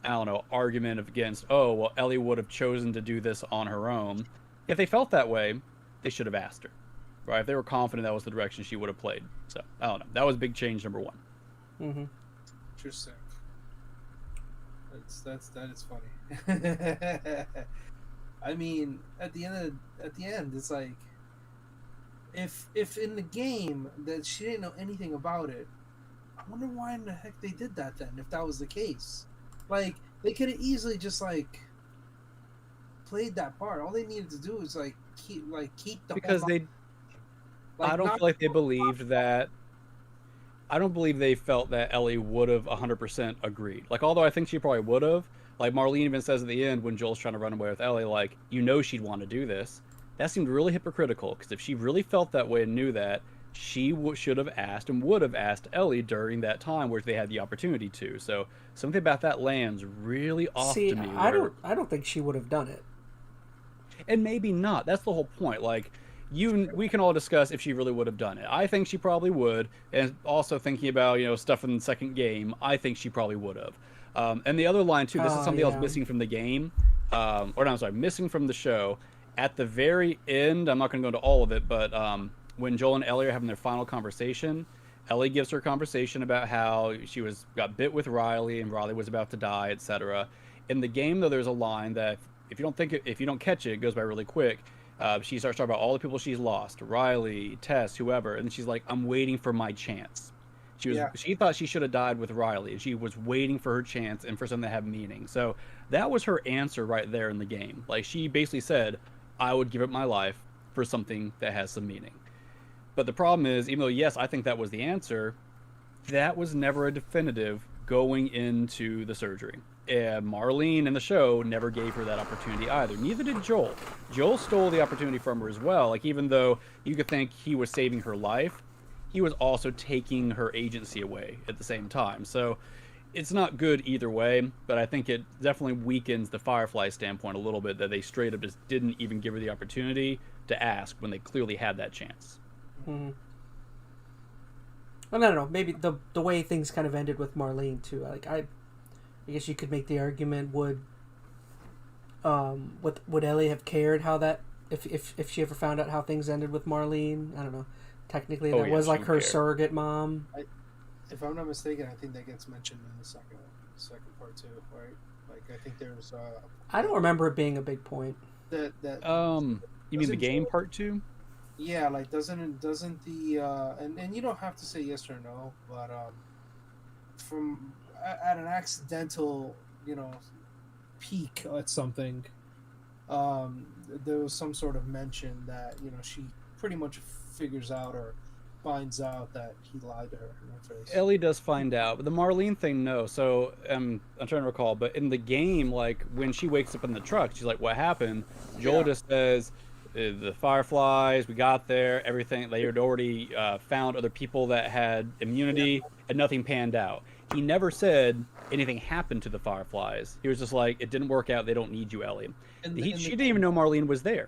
I don't know, argument against, oh, well, Ellie would have chosen to do this on her own. If they felt that way, they should have asked her, right? If they were confident that was the direction she would have played. So, I don't know. That was big change number one. Mm-hmm. Interesting. That is funny. I mean, at the end, it's like, if in the game that she didn't know anything about it, I wonder why in the heck they did that then, if that was the case. Like, they could have easily just, like, played that part. All they needed to do was, like, keep the because they, like, I don't feel like they believed that. I don't believe they felt that Ellie would have 100% agreed. Like, although I think she probably would have. Like, Marlene even says at the end when Joel's trying to run away with Ellie, like, you know she'd want to do this. That seemed really hypocritical, because if she really felt that way and knew that, she should have asked and would have asked Ellie during that time where they had the opportunity to. So something about that lands really off to me. I don't think she would have done it. And maybe not. That's the whole point. Like, we can all discuss if she really would have done it. I think she probably would. And also thinking about, you know, stuff in the second game, I think she probably would have. And the other line too, this is something else missing from the game. Missing from the show. At the very end, I'm not going to go into all of it, but when Joel and Ellie are having their final conversation, Ellie gives her conversation about how she got bit with Riley and Riley was about to die, etc. In the game, though, there's a line that if you don't catch it, it goes by really quick. She starts talking about all the people she's lost, Riley, Tess, whoever, and she's like, "I'm waiting for my chance." She thought she should have died with Riley, and she was waiting for her chance and for something to have meaning. So that was her answer right there in the game. Like, she basically said, "I would give up my life for something that has some meaning." But the problem is, even though, yes, I think that was the answer, that was never a definitive going into the surgery. And Marlene in the show never gave her that opportunity either. Neither did Joel. Joel stole the opportunity from her as well. Like, even though you could think he was saving her life, he was also taking her agency away at the same time. So it's not good either way, but I think it definitely weakens the Firefly standpoint a little bit, that they straight up just didn't even give her the opportunity to ask when they clearly had that chance. Mm-hmm. I don't know. Maybe the way things kind of ended with Marlene too. Like, I guess you could make the argument, would Ellie have cared how that, if she ever found out how things ended with Marlene? I don't know. Technically, that was like her surrogate mom. If I'm not mistaken, I think that gets mentioned in the second part too, right? Like, I think there's. I don't remember it being a big point. That you mean the game part 2? Yeah, like doesn't the and you don't have to say yes or no, but from at an accidental, peek at something, there was some sort of mention that she pretty much figures out or finds out that he lied to her in her face. Ellie does find out, but the Marlene thing, no. So I'm trying to recall, but in the game, like when she wakes up in the truck, she's like, "What happened?" Joel just says, "The Fireflies, we got there, everything. They had already found other people that had immunity, and nothing panned out." He never said anything happened to the Fireflies. He was just like, "It didn't work out. They don't need you, Ellie." She didn't even know Marlene was there.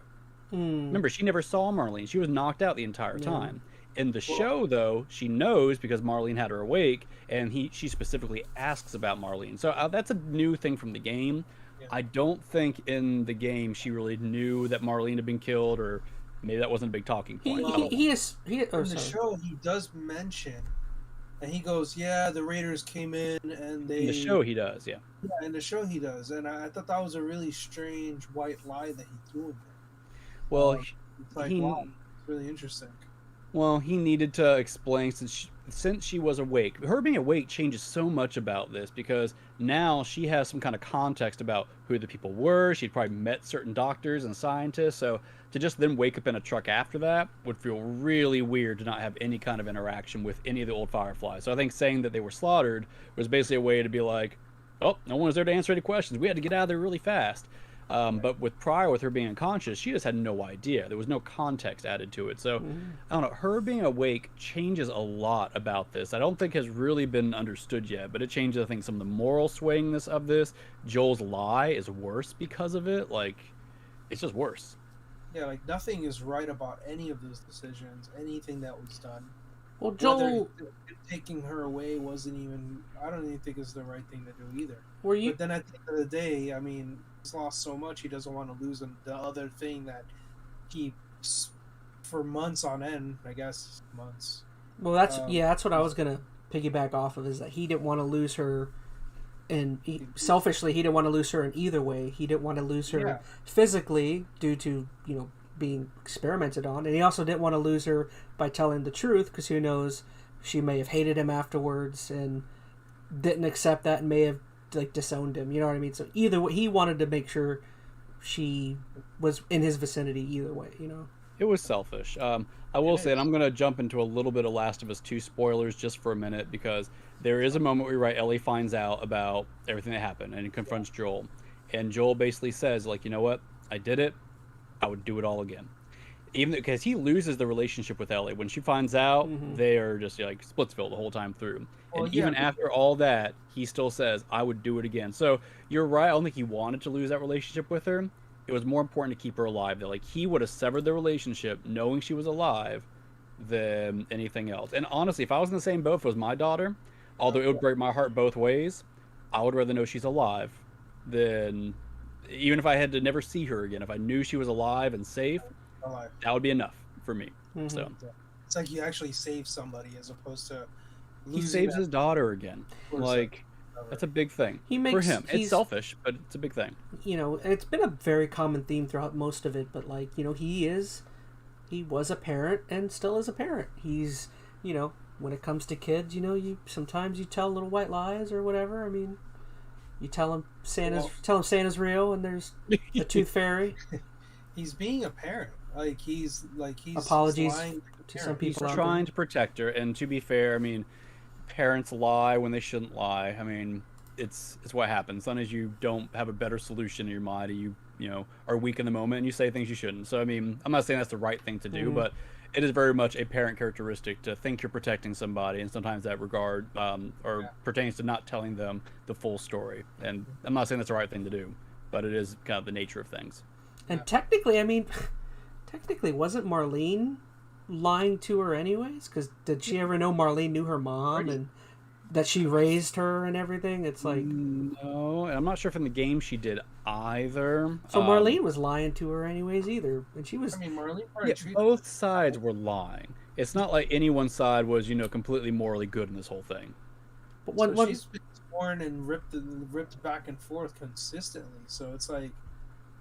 Remember, she never saw Marlene. She was knocked out the entire time. In the show, though, she knows because Marlene had her awake, and she specifically asks about Marlene. So that's a new thing from the game. Yeah. I don't think in the game she really knew that Marlene had been killed, or maybe that wasn't a big talking point. In the show, he does mention, and he goes, "Yeah, the Raiders came in, and they." In the show, he does, yeah. Yeah, in the show, he does, and I thought that was a really strange white lie that he threw in there. Well, it's like, wow, it's really interesting. Well, he needed to explain since she was awake. Her being awake changes so much about this because now she has some kind of context about who the people were. She'd probably met certain doctors and scientists. So to just then wake up in a truck after that would feel really weird to not have any kind of interaction with any of the old Fireflies. So I think saying that they were slaughtered was basically a way to be like, oh, no one was there to answer any questions. We had to get out of there really fast. But with her being unconscious, she just had no idea. There was no context added to it. So, I don't know, her being awake changes a lot about this. I don't think has really been understood yet, but it changes, I think, some of the moral swayingness of this. Joel's lie is worse because of it. Like, it's just worse. Yeah, like, nothing is right about any of those decisions, anything that was done. Well, Joel... taking her away wasn't even... I don't even think it's the right thing to do either. But then at the end of the day, I mean... He's lost so much, he doesn't want to lose the other thing that keeps for months on end, I guess, months. Well, that's what I was gonna piggyback off of, is that he didn't want to lose her, and selfishly he didn't want to lose her in either way. He didn't want to lose her physically due to being experimented on, and he also didn't want to lose her by telling the truth, because who knows, she may have hated him afterwards and didn't accept that and may have disowned him, you know what I mean? So either way, he wanted to make sure she was in his vicinity either way, It was selfish. I will say, and I'm going to jump into a little bit of Last of Us 2 spoilers just for a minute, because there is a moment where Ellie finds out about everything that happened, and he confronts Joel. And Joel basically says, like, you know what? I did it. I would do it all again. Even because he loses the relationship with Ellie. When she finds out, they are just like Splitsville the whole time through. And even after all that, he still says, I would do it again. So you're right. I don't think he wanted to lose that relationship with her. It was more important to keep her alive. That like he would have severed the relationship knowing she was alive than anything else. And honestly, if I was in the same boat, if it was my daughter, although it would break my heart both ways, I would rather know she's alive than even if I had to never see her again. If I knew she was alive and safe, that would be enough for me. So it's like you actually save somebody as opposed to he saves his daughter again. Like that's a big thing for him. It's selfish, but it's a big thing. And it's been a very common theme throughout most of it. But he was a parent and still is a parent. He's when it comes to kids, you sometimes you tell little white lies or whatever. I mean, you tell him Santa's real and there's a tooth fairy. He's being a parent. He's apologies to some people. He's trying to protect her, and to be fair, I mean, parents lie when they shouldn't lie. I mean, it's what happens. Sometimes you don't have a better solution in your mind. You are weak in the moment, and you say things you shouldn't. So I mean, I'm not saying that's the right thing to do, but it is very much a parent characteristic to think you're protecting somebody, and sometimes that regard pertains to not telling them the full story. And I'm not saying that's the right thing to do, but it is kind of the nature of things. And technically, wasn't Marlene lying to her anyways? Because did she ever know Marlene knew her mom? And that she raised her and everything. It's like no, and I'm not sure if in the game she did either. So Marlene was lying to her anyways either, and she was. I mean, Marlene both sides were lying. It's not like any one side was, completely morally good in this whole thing. But she's been torn and ripped back and forth consistently. So it's like,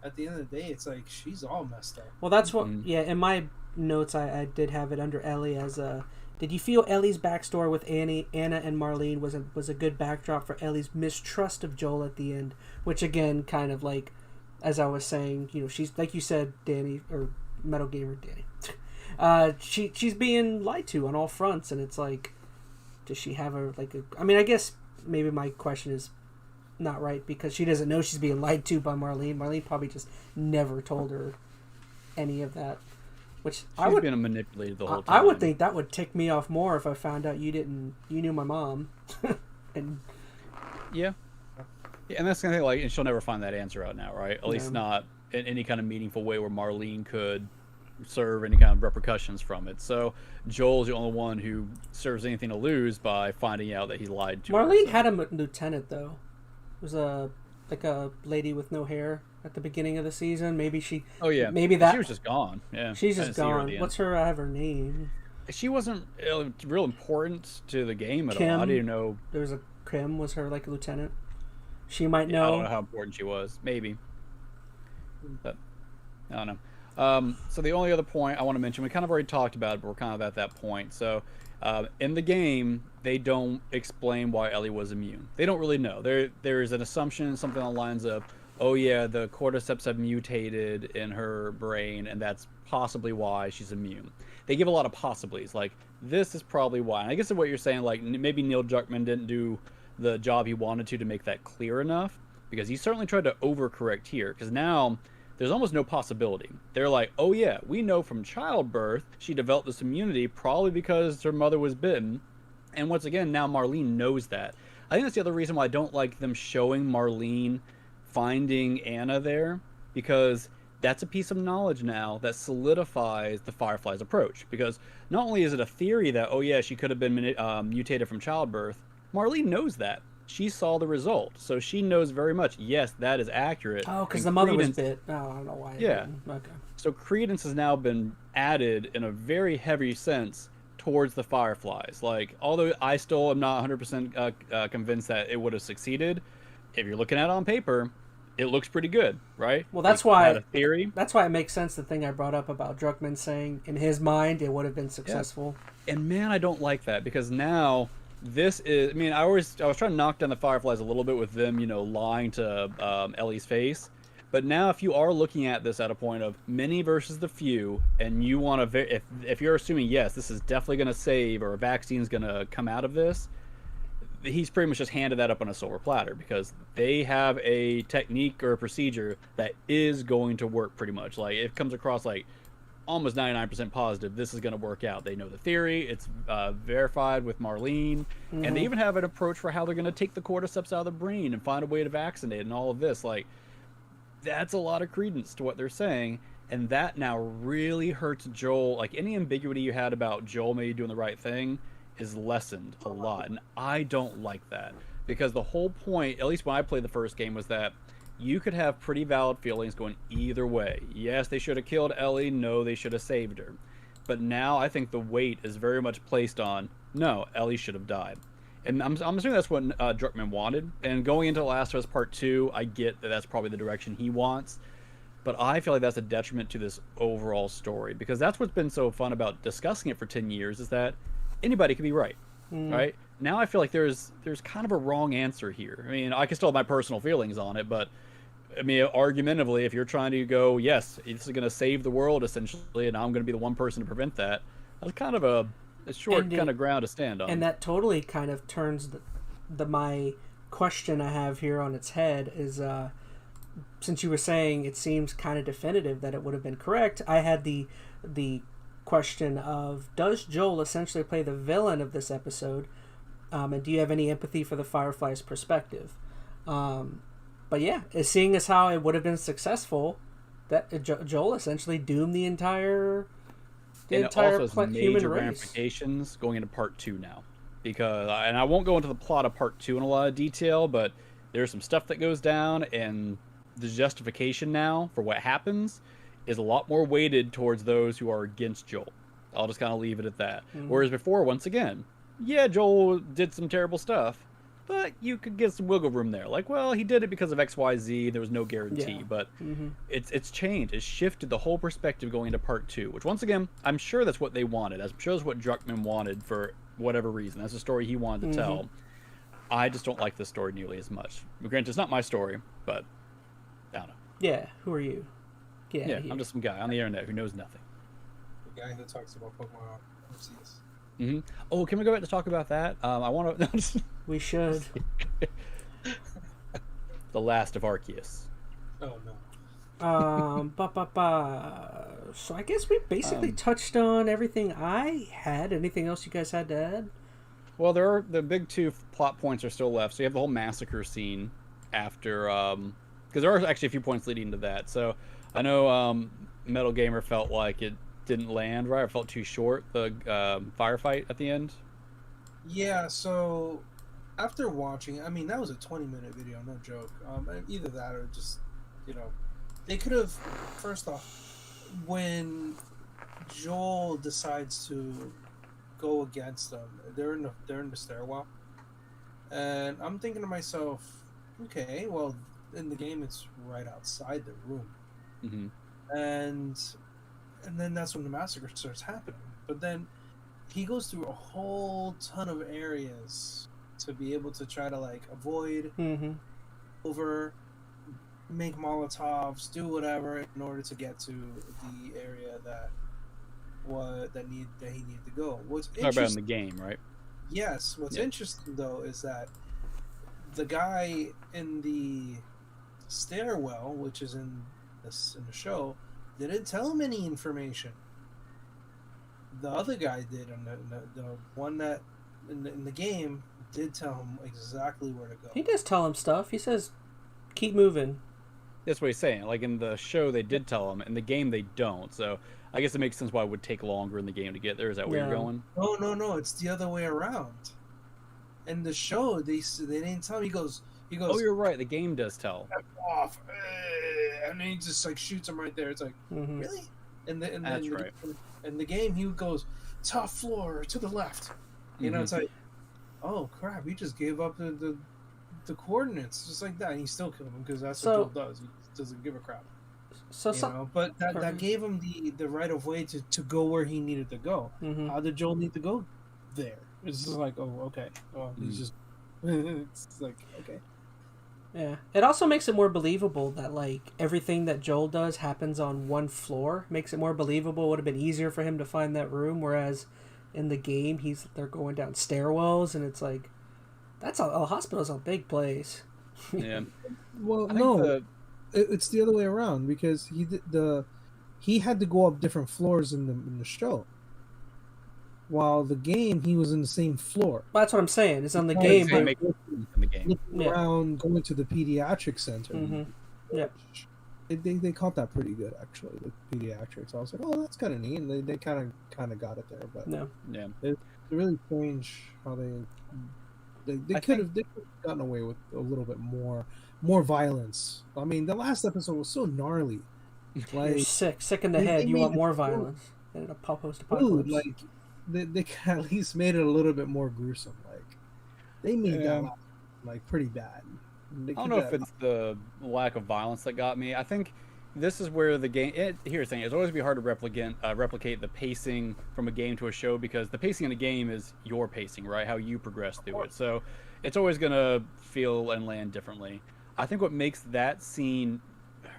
at the end of the day, it's like she's all messed up. Well, that's what. Yeah, in my notes, I did have it under Ellie as a. Did you feel Ellie's backstory with Anna and Marlene was a good backdrop for Ellie's mistrust of Joel at the end? Which again, kind of like, as I was saying, she's like you said, Danny or MetalGamer Danny. She's being lied to on all fronts, and it's like, does she have I mean, I guess maybe my question is not right because she doesn't know she's being lied to by Marlene. Marlene probably just never told her any of that. Which she's been manipulated the whole time. I would think that would tick me off more if I found out you knew my mom. And yeah, and that's the kind of thing. And she'll never find that answer out now, right? At least not in any kind of meaningful way where Marlene could serve any kind of repercussions from it. So Joel's the only one who serves anything to lose by finding out that he lied to her. Marlene had a lieutenant though. It was a lady with no hair at the beginning of the season. Maybe she. Oh yeah. Maybe that she was just gone. Yeah. She's just gone. What's her? I have her name. She wasn't real important to the game at Kim, all. I didn't know. There was Kim was her a lieutenant. She might know. I don't know how important she was. Maybe. But I don't know. So the only other point I want to mention, we kind of already talked about it, but we're kind of at that point. So in the game, they don't explain why Ellie was immune. They don't really know. There's an assumption, something on the lines of, oh yeah, the cordyceps have mutated in her brain, and that's possibly why she's immune. They give a lot of possibilities, like, this is probably why. And I guess what you're saying, like, maybe Neil Druckmann didn't do the job he wanted to make that clear enough, because he certainly tried to overcorrect here, because now there's almost no possibility. They're like, oh yeah, we know from childbirth she developed this immunity probably because her mother was bitten. And once again, now Marlene knows that. I think that's the other reason why I don't like them showing Marlene finding Anna there, because that's a piece of knowledge now that solidifies the Firefly's approach. Because not only is it a theory that, oh yeah, she could have been mutated from childbirth, Marlene knows that. She saw the result, so she knows very much, yes, that is accurate. Oh, because the mother was bit. Oh, I don't know why. Yeah. Okay. So credence has now been added in a very heavy sense towards the Fireflies. Like, although I still am not 100% convinced that it would have succeeded, if you're looking at it on paper, it looks pretty good, right? Well, that's why. Had a theory. That's why it makes sense. The thing I brought up about Druckmann saying in his mind it would have been successful. Yeah. And man, I don't like that, because now this is. I mean, I was trying to knock down the Fireflies a little bit with them, lying to Ellie's face. But now, if you are looking at this at a point of many versus the few, and you want to, if you're assuming yes, this is definitely going to save, or a vaccine is going to come out of this, he's pretty much just handed that up on a silver platter, because they have a technique or a procedure that is going to work pretty much. Like, it comes across like almost 99% positive this is going to work out. They know the theory. It's verified with Marlene. Mm-hmm. And they even have an approach for how they're going to take the cordyceps out of the brain and find a way to vaccinate and all of this. Like, that's a lot of credence to what they're saying. And that now really hurts Joel. Like, any ambiguity you had about Joel maybe doing the right thing is lessened a lot. And I don't like that, because the whole point, at least when I played the first game, was that you could have pretty valid feelings going either way. Yes, they should have killed Ellie. No, they should have saved her. But now I think the weight is very much placed on, no, Ellie should have died. And I'm assuming that's what Druckmann wanted. And going into Last of Us Part 2, I get that that's probably the direction he wants. But I feel like that's a detriment to this overall story, because that's what's been so fun about discussing it for 10 years, is that anybody can be right, right? Now I feel like there's kind of a wrong answer here. I mean, I can still have my personal feelings on it, but I mean, argumentatively, if you're trying to go, yes, this is going to save the world essentially, and I'm going to be the one person to prevent that, that's kind of a short kind of ground to stand on. And that totally kind of turns my question I have here on its head is, since you were saying it seems kind of definitive that it would have been correct, I had the question of, does Joel essentially play the villain of this episode, and do you have any empathy for the Firefly's perspective? But yeah, seeing as how it would have been successful, that Joel essentially doomed the entire and it also has human major race. ramifications going into Part 2 now. because, and I won't go into the plot of part 2 in a lot of detail, but there's some stuff that goes down, and the justification now for what happens is a lot more weighted towards those who are against Joel. I'll just kind of leave it at that. Whereas before, once again, yeah, Joel did some terrible stuff, but you could get some wiggle room there. Like, well, he did it because of XYZ. There was no guarantee. Yeah. But it's changed. It's shifted the whole perspective going into part 2, which, once again, I'm sure that's what they wanted. I'm sure that's what Druckmann wanted for whatever reason. That's the story he wanted to tell. I just don't like this story nearly as much. Granted, it's not my story, but I don't know. Yeah, who are you? Yeah, I'm just some guy on the internet who knows nothing. The guy who talks about Pokemon overseas. Oh, can we go back to talk about that? I want to. We should. The Last of Arceus. Oh no. So I guess we basically touched on everything I had. Anything else you guys had to add? Well, there are the big 2 plot points are still left. So you have the whole massacre scene after, because there are actually a few points leading into that. So I know MetalGamer felt like it didn't land right. It felt too short. The firefight at the end. Yeah. So after watching, I mean, that was a 20-minute video, no joke. Either that or just, they could have. First off, when Joel decides to go against them, they're in the stairwell, and I'm thinking to myself, okay, well, in the game it's right outside the room, and then that's when the massacre starts happening. But then he goes through a whole ton of areas to be able to try to like avoid, over, make Molotovs, do whatever in order to get to the area that he needed to go. What's talk about in the game, right? Yes. What's interesting though is that the guy in the stairwell, which is in the show, didn't tell him any information. The other guy did, and the one that in the game did tell him exactly where to go. He does tell him stuff. He says, "Keep moving." That's what he's saying. Like in the show, they did tell him. In the game, they don't. So I guess it makes sense why it would take longer in the game to get there. Is that where you're going? No. It's the other way around. In the show, they didn't tell him. He goes. Oh, you're right. The game does tell. Off, and then he just like shoots him right there. It's like, really? That's right. In the game, he goes top floor to the left. It's like, oh crap! He just gave up the coordinates just like that, and he still killed him because that's what Joel does. He doesn't give a crap. But that gave him the right of way to go where he needed to go. How did Joel need to go there? It's just like, oh, okay. Well, he's just. It's like, okay. Yeah. It also makes it more believable that like everything that Joel does happens on one floor. Makes it more believable. It would have been easier for him to find that room, whereas in the game they're going down stairwells, and it's like that's a hospital's a big place. Yeah. Well, no, it's the other way around because he had to go up different floors in the show. While the game, he was in the same floor. Well, that's what I'm saying. It's on the game. Looking around, going to the pediatric center. Yeah. They caught that pretty good, actually, with pediatrics. I was like, oh, that's kind of neat. And they kind of got it there. But yeah. It's really strange how they could have gotten away with a little bit more violence. I mean, the last episode was so gnarly. Like, you're sick in the head. You want more violence in a post-apocalypse. Like, they at least made it a little bit more gruesome. Like they made that like pretty bad. I don't know if it's the lack of violence that got me. I think this is where the game. Here's the thing: it's always be hard to replicate the pacing from a game to a show because the pacing in a game is your pacing, right? How you progress through it. So it's always gonna feel and land differently. I think what makes that scene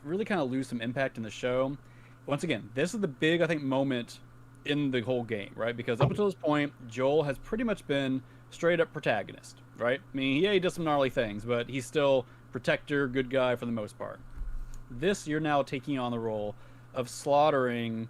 really kind of lose some impact in the show. Once again, this is the big moment in the whole game, right? Because up until this point, Joel has pretty much been straight up protagonist, right? I mean, he does some gnarly things, but he's still protector, good guy for the most part. This, you're now taking on the role of slaughtering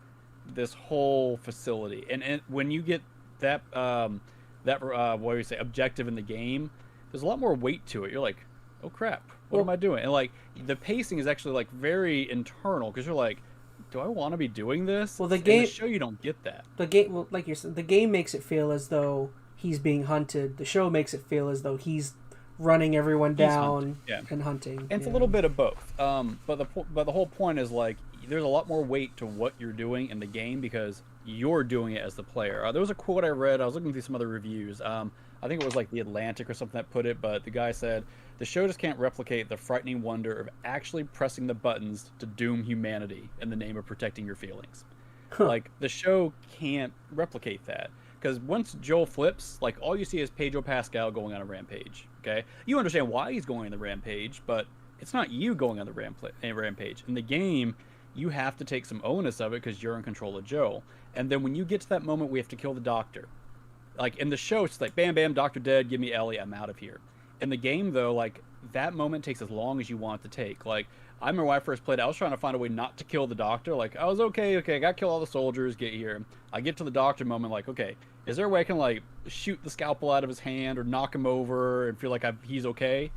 this whole facility, and when you get that what do you say, objective in the game, there's a lot more weight to it. You're like, oh crap, what am I doing? And like the pacing is actually like very internal because you're like, do I want to be doing this? Well, the game. In the show, you don't get that. The game, like you said, the game makes it feel as though he's being hunted. The show makes it feel as though he's running everyone down and hunting. And it's a little bit of both. But the whole point is like there's a lot more weight to what you're doing in the game because you're doing it as the player. There was a quote I read. I was looking through some other reviews. I think it was like The Atlantic or something that put it, but the guy said the show just can't replicate the frightening wonder of actually pressing the buttons to doom humanity in the name of protecting your feelings. Like the show can't replicate that because once Joel flips, like all you see is Pedro Pascal going on a rampage. Okay, you understand why he's going on the rampage, but it's not you going on the rampage. In the game, you have to take some onus of it because you're in control of Joel. And then when you get to that moment, we have to kill the doctor. Like in the show, it's like bam, bam, doctor dead. Give me Ellie. I'm out of here. In the game, though, like that moment takes as long as you want it to take. Like I remember when I first played, I was trying to find a way not to kill the doctor. Like I was okay, I gotta kill all the soldiers. Get here. I get to the doctor moment. Like okay, is there a way I can like shoot the scalpel out of his hand or knock him over and feel like he's okay?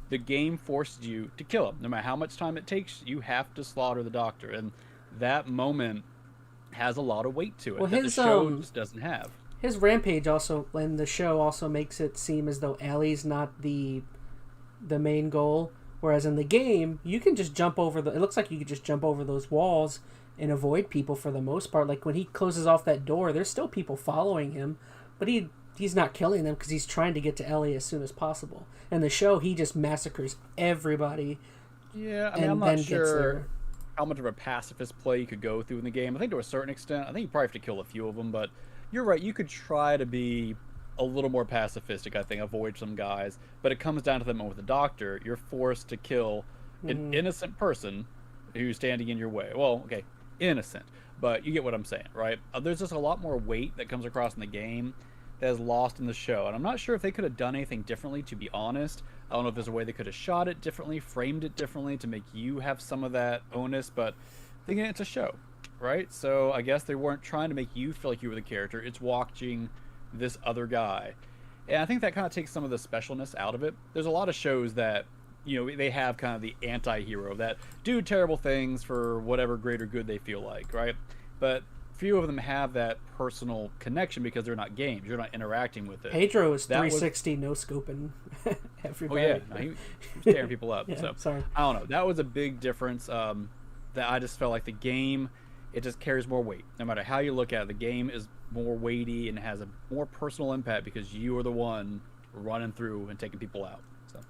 The game forces you to kill him. No matter how much time it takes, you have to slaughter the doctor, and that moment has a lot of weight to it that the show just doesn't have. His rampage also, in the show, also makes it seem as though Ellie's not the main goal, whereas in the game, you can just jump over it looks like you could just jump over those walls and avoid people for the most part. Like when he closes off that door, there's still people following him, but he's not killing them because he's trying to get to Ellie as soon as possible. In the show, he just massacres everybody. Yeah, I mean, I'm not sure how much of a pacifist play you could go through in the game. I think to a certain extent, I think you probably have to kill a few of them, but you're right, you could try to be a little more pacifistic, I think, avoid some guys, but it comes down to the moment with the doctor. You're forced to kill an innocent person who's standing in your way. Well, okay, innocent, but you get what I'm saying, right? There's just a lot more weight that comes across in the game that is lost in the show, and I'm not sure if they could have done anything differently, to be honest. I don't know if there's a way they could have shot it differently, framed it differently to make you have some of that onus, but thinking it's a show, right? So I guess they weren't trying to make you feel like you were the character. It's watching this other guy, and I think that kind of takes some of the specialness out of it. There's a lot of shows that, you know, they have kind of the anti-hero that do terrible things for whatever greater good they feel like, right? But few of them have that personal connection because they're not games. You're not interacting with it. Pedro is 360 no scoping everybody. Oh yeah, no, he was tearing people up. Yeah, so sorry. I don't know. That was a big difference. That I just felt like the game, it just carries more weight. No matter how you look at it, the game is more weighty and has a more personal impact because you are the one running through and taking people out. So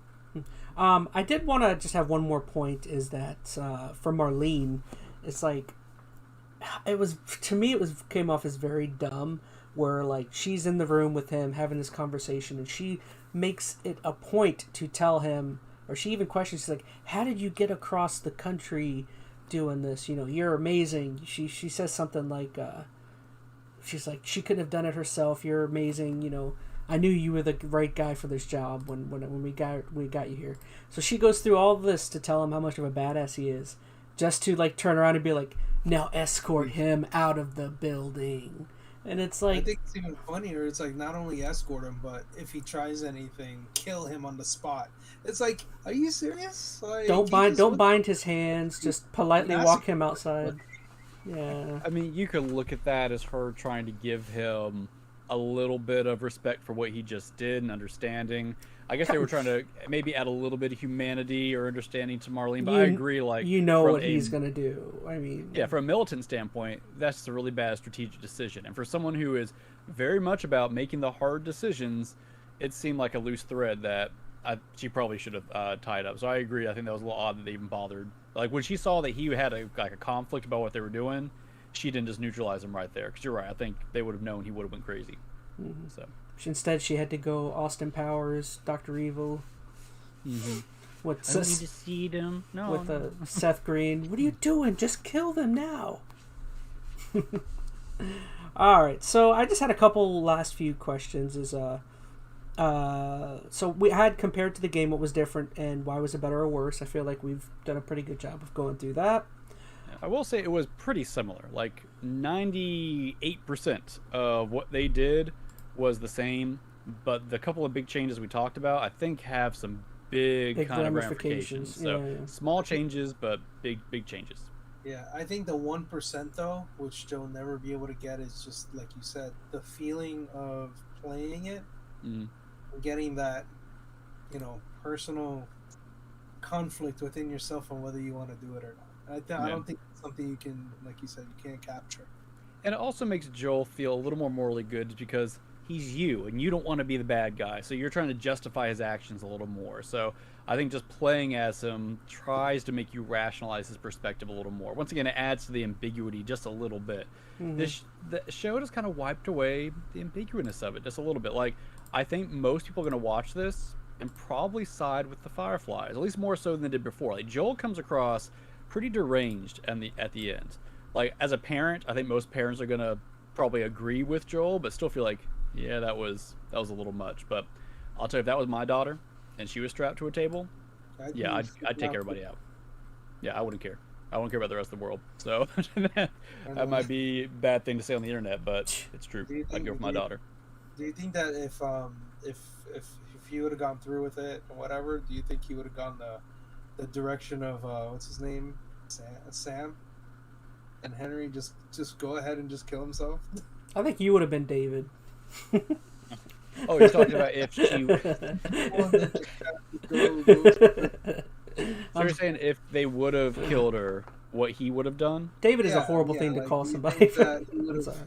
I did want to just have one more point. Is that for Marlene, it's like, it was, to me, came off as very dumb, where like she's in the room with him having this conversation and she makes it a point to tell him, or she even questions, she's like, how did you get across the country doing this? You know, you're amazing. She says something like, she's like, she couldn't have done it herself. You're amazing. You know, I knew you were the right guy for this job when we got you here. So she goes through all this to tell him how much of a badass he is, just to like turn around and be like, now escort him out of the building. And it's like, I think it's even funnier. It's like, not only escort him, but if he tries anything, kill him on the spot. It's like, are you serious? Like, don't bind his hands. Just politely walk him outside. Yeah. I mean, you could look at that as her trying to give him a little bit of respect for what he just did and understanding. I guess they were trying to maybe add a little bit of humanity or understanding to Marlene, but I agree, like, you know what he's going to do. I mean, yeah, from a militant standpoint, that's a really bad strategic decision. And for someone who is very much about making the hard decisions, it seemed like a loose thread that she probably should have tied up. So I agree. I think that was a little odd that they even bothered. Like, when she saw that he had a conflict about what they were doing, she didn't just neutralize him right there. Because you're right. I think they would have known he would have went crazy. Mm-hmm. So instead, she had to go Austin Powers, Dr. Evil. Mm-hmm. With I don't need to see them. No. With Seth Green. What are you doing? Just kill them now. All right. So I just had a couple last few questions. So we had compared to the game what was different and why was it better or worse. I feel like we've done a pretty good job of going through that. I will say it was pretty similar. Like 98% of what they did was the same, but the couple of big changes we talked about, I think, have some big kind of ramifications. So small changes, but big changes. Yeah, I think the 1% though, which they'll never be able to get, is just like you said, the feeling of playing it Mm. and getting that, personal conflict within yourself on whether you want to do it or not. I don't think it's something you can, like you said, you can't capture. And it also makes Joel feel a little more morally good because he's you, and you don't want to be the bad guy. So you're trying to justify his actions a little more. So I think just playing as him tries to make you rationalize his perspective a little more. Once again, it adds to the ambiguity just a little bit. Mm-hmm. The show just kind of wiped away the ambiguousness of it just a little bit. Like, I think most people are going to watch this and probably side with the Fireflies, at least more so than they did before. Like, Joel comes across pretty deranged at the end. Like, as a parent, I think most parents are going to probably agree with Joel, but still feel like, yeah, that was a little much. But I'll tell you, if that was my daughter and she was strapped to a table, I'd take everybody out. Yeah, I wouldn't care. I wouldn't care about the rest of the world. So that might be a bad thing to say on the internet, but it's true. I'd go for my daughter. Do you think that if he would have gone through with it or whatever, do you think he would have gone the direction of what's his name, Sam, and Henry just go ahead and just kill himself? I think you would have been David. Oh, you're talking about if she. So you're saying if they would have killed her, what he would have done? David is a horrible thing to call somebody.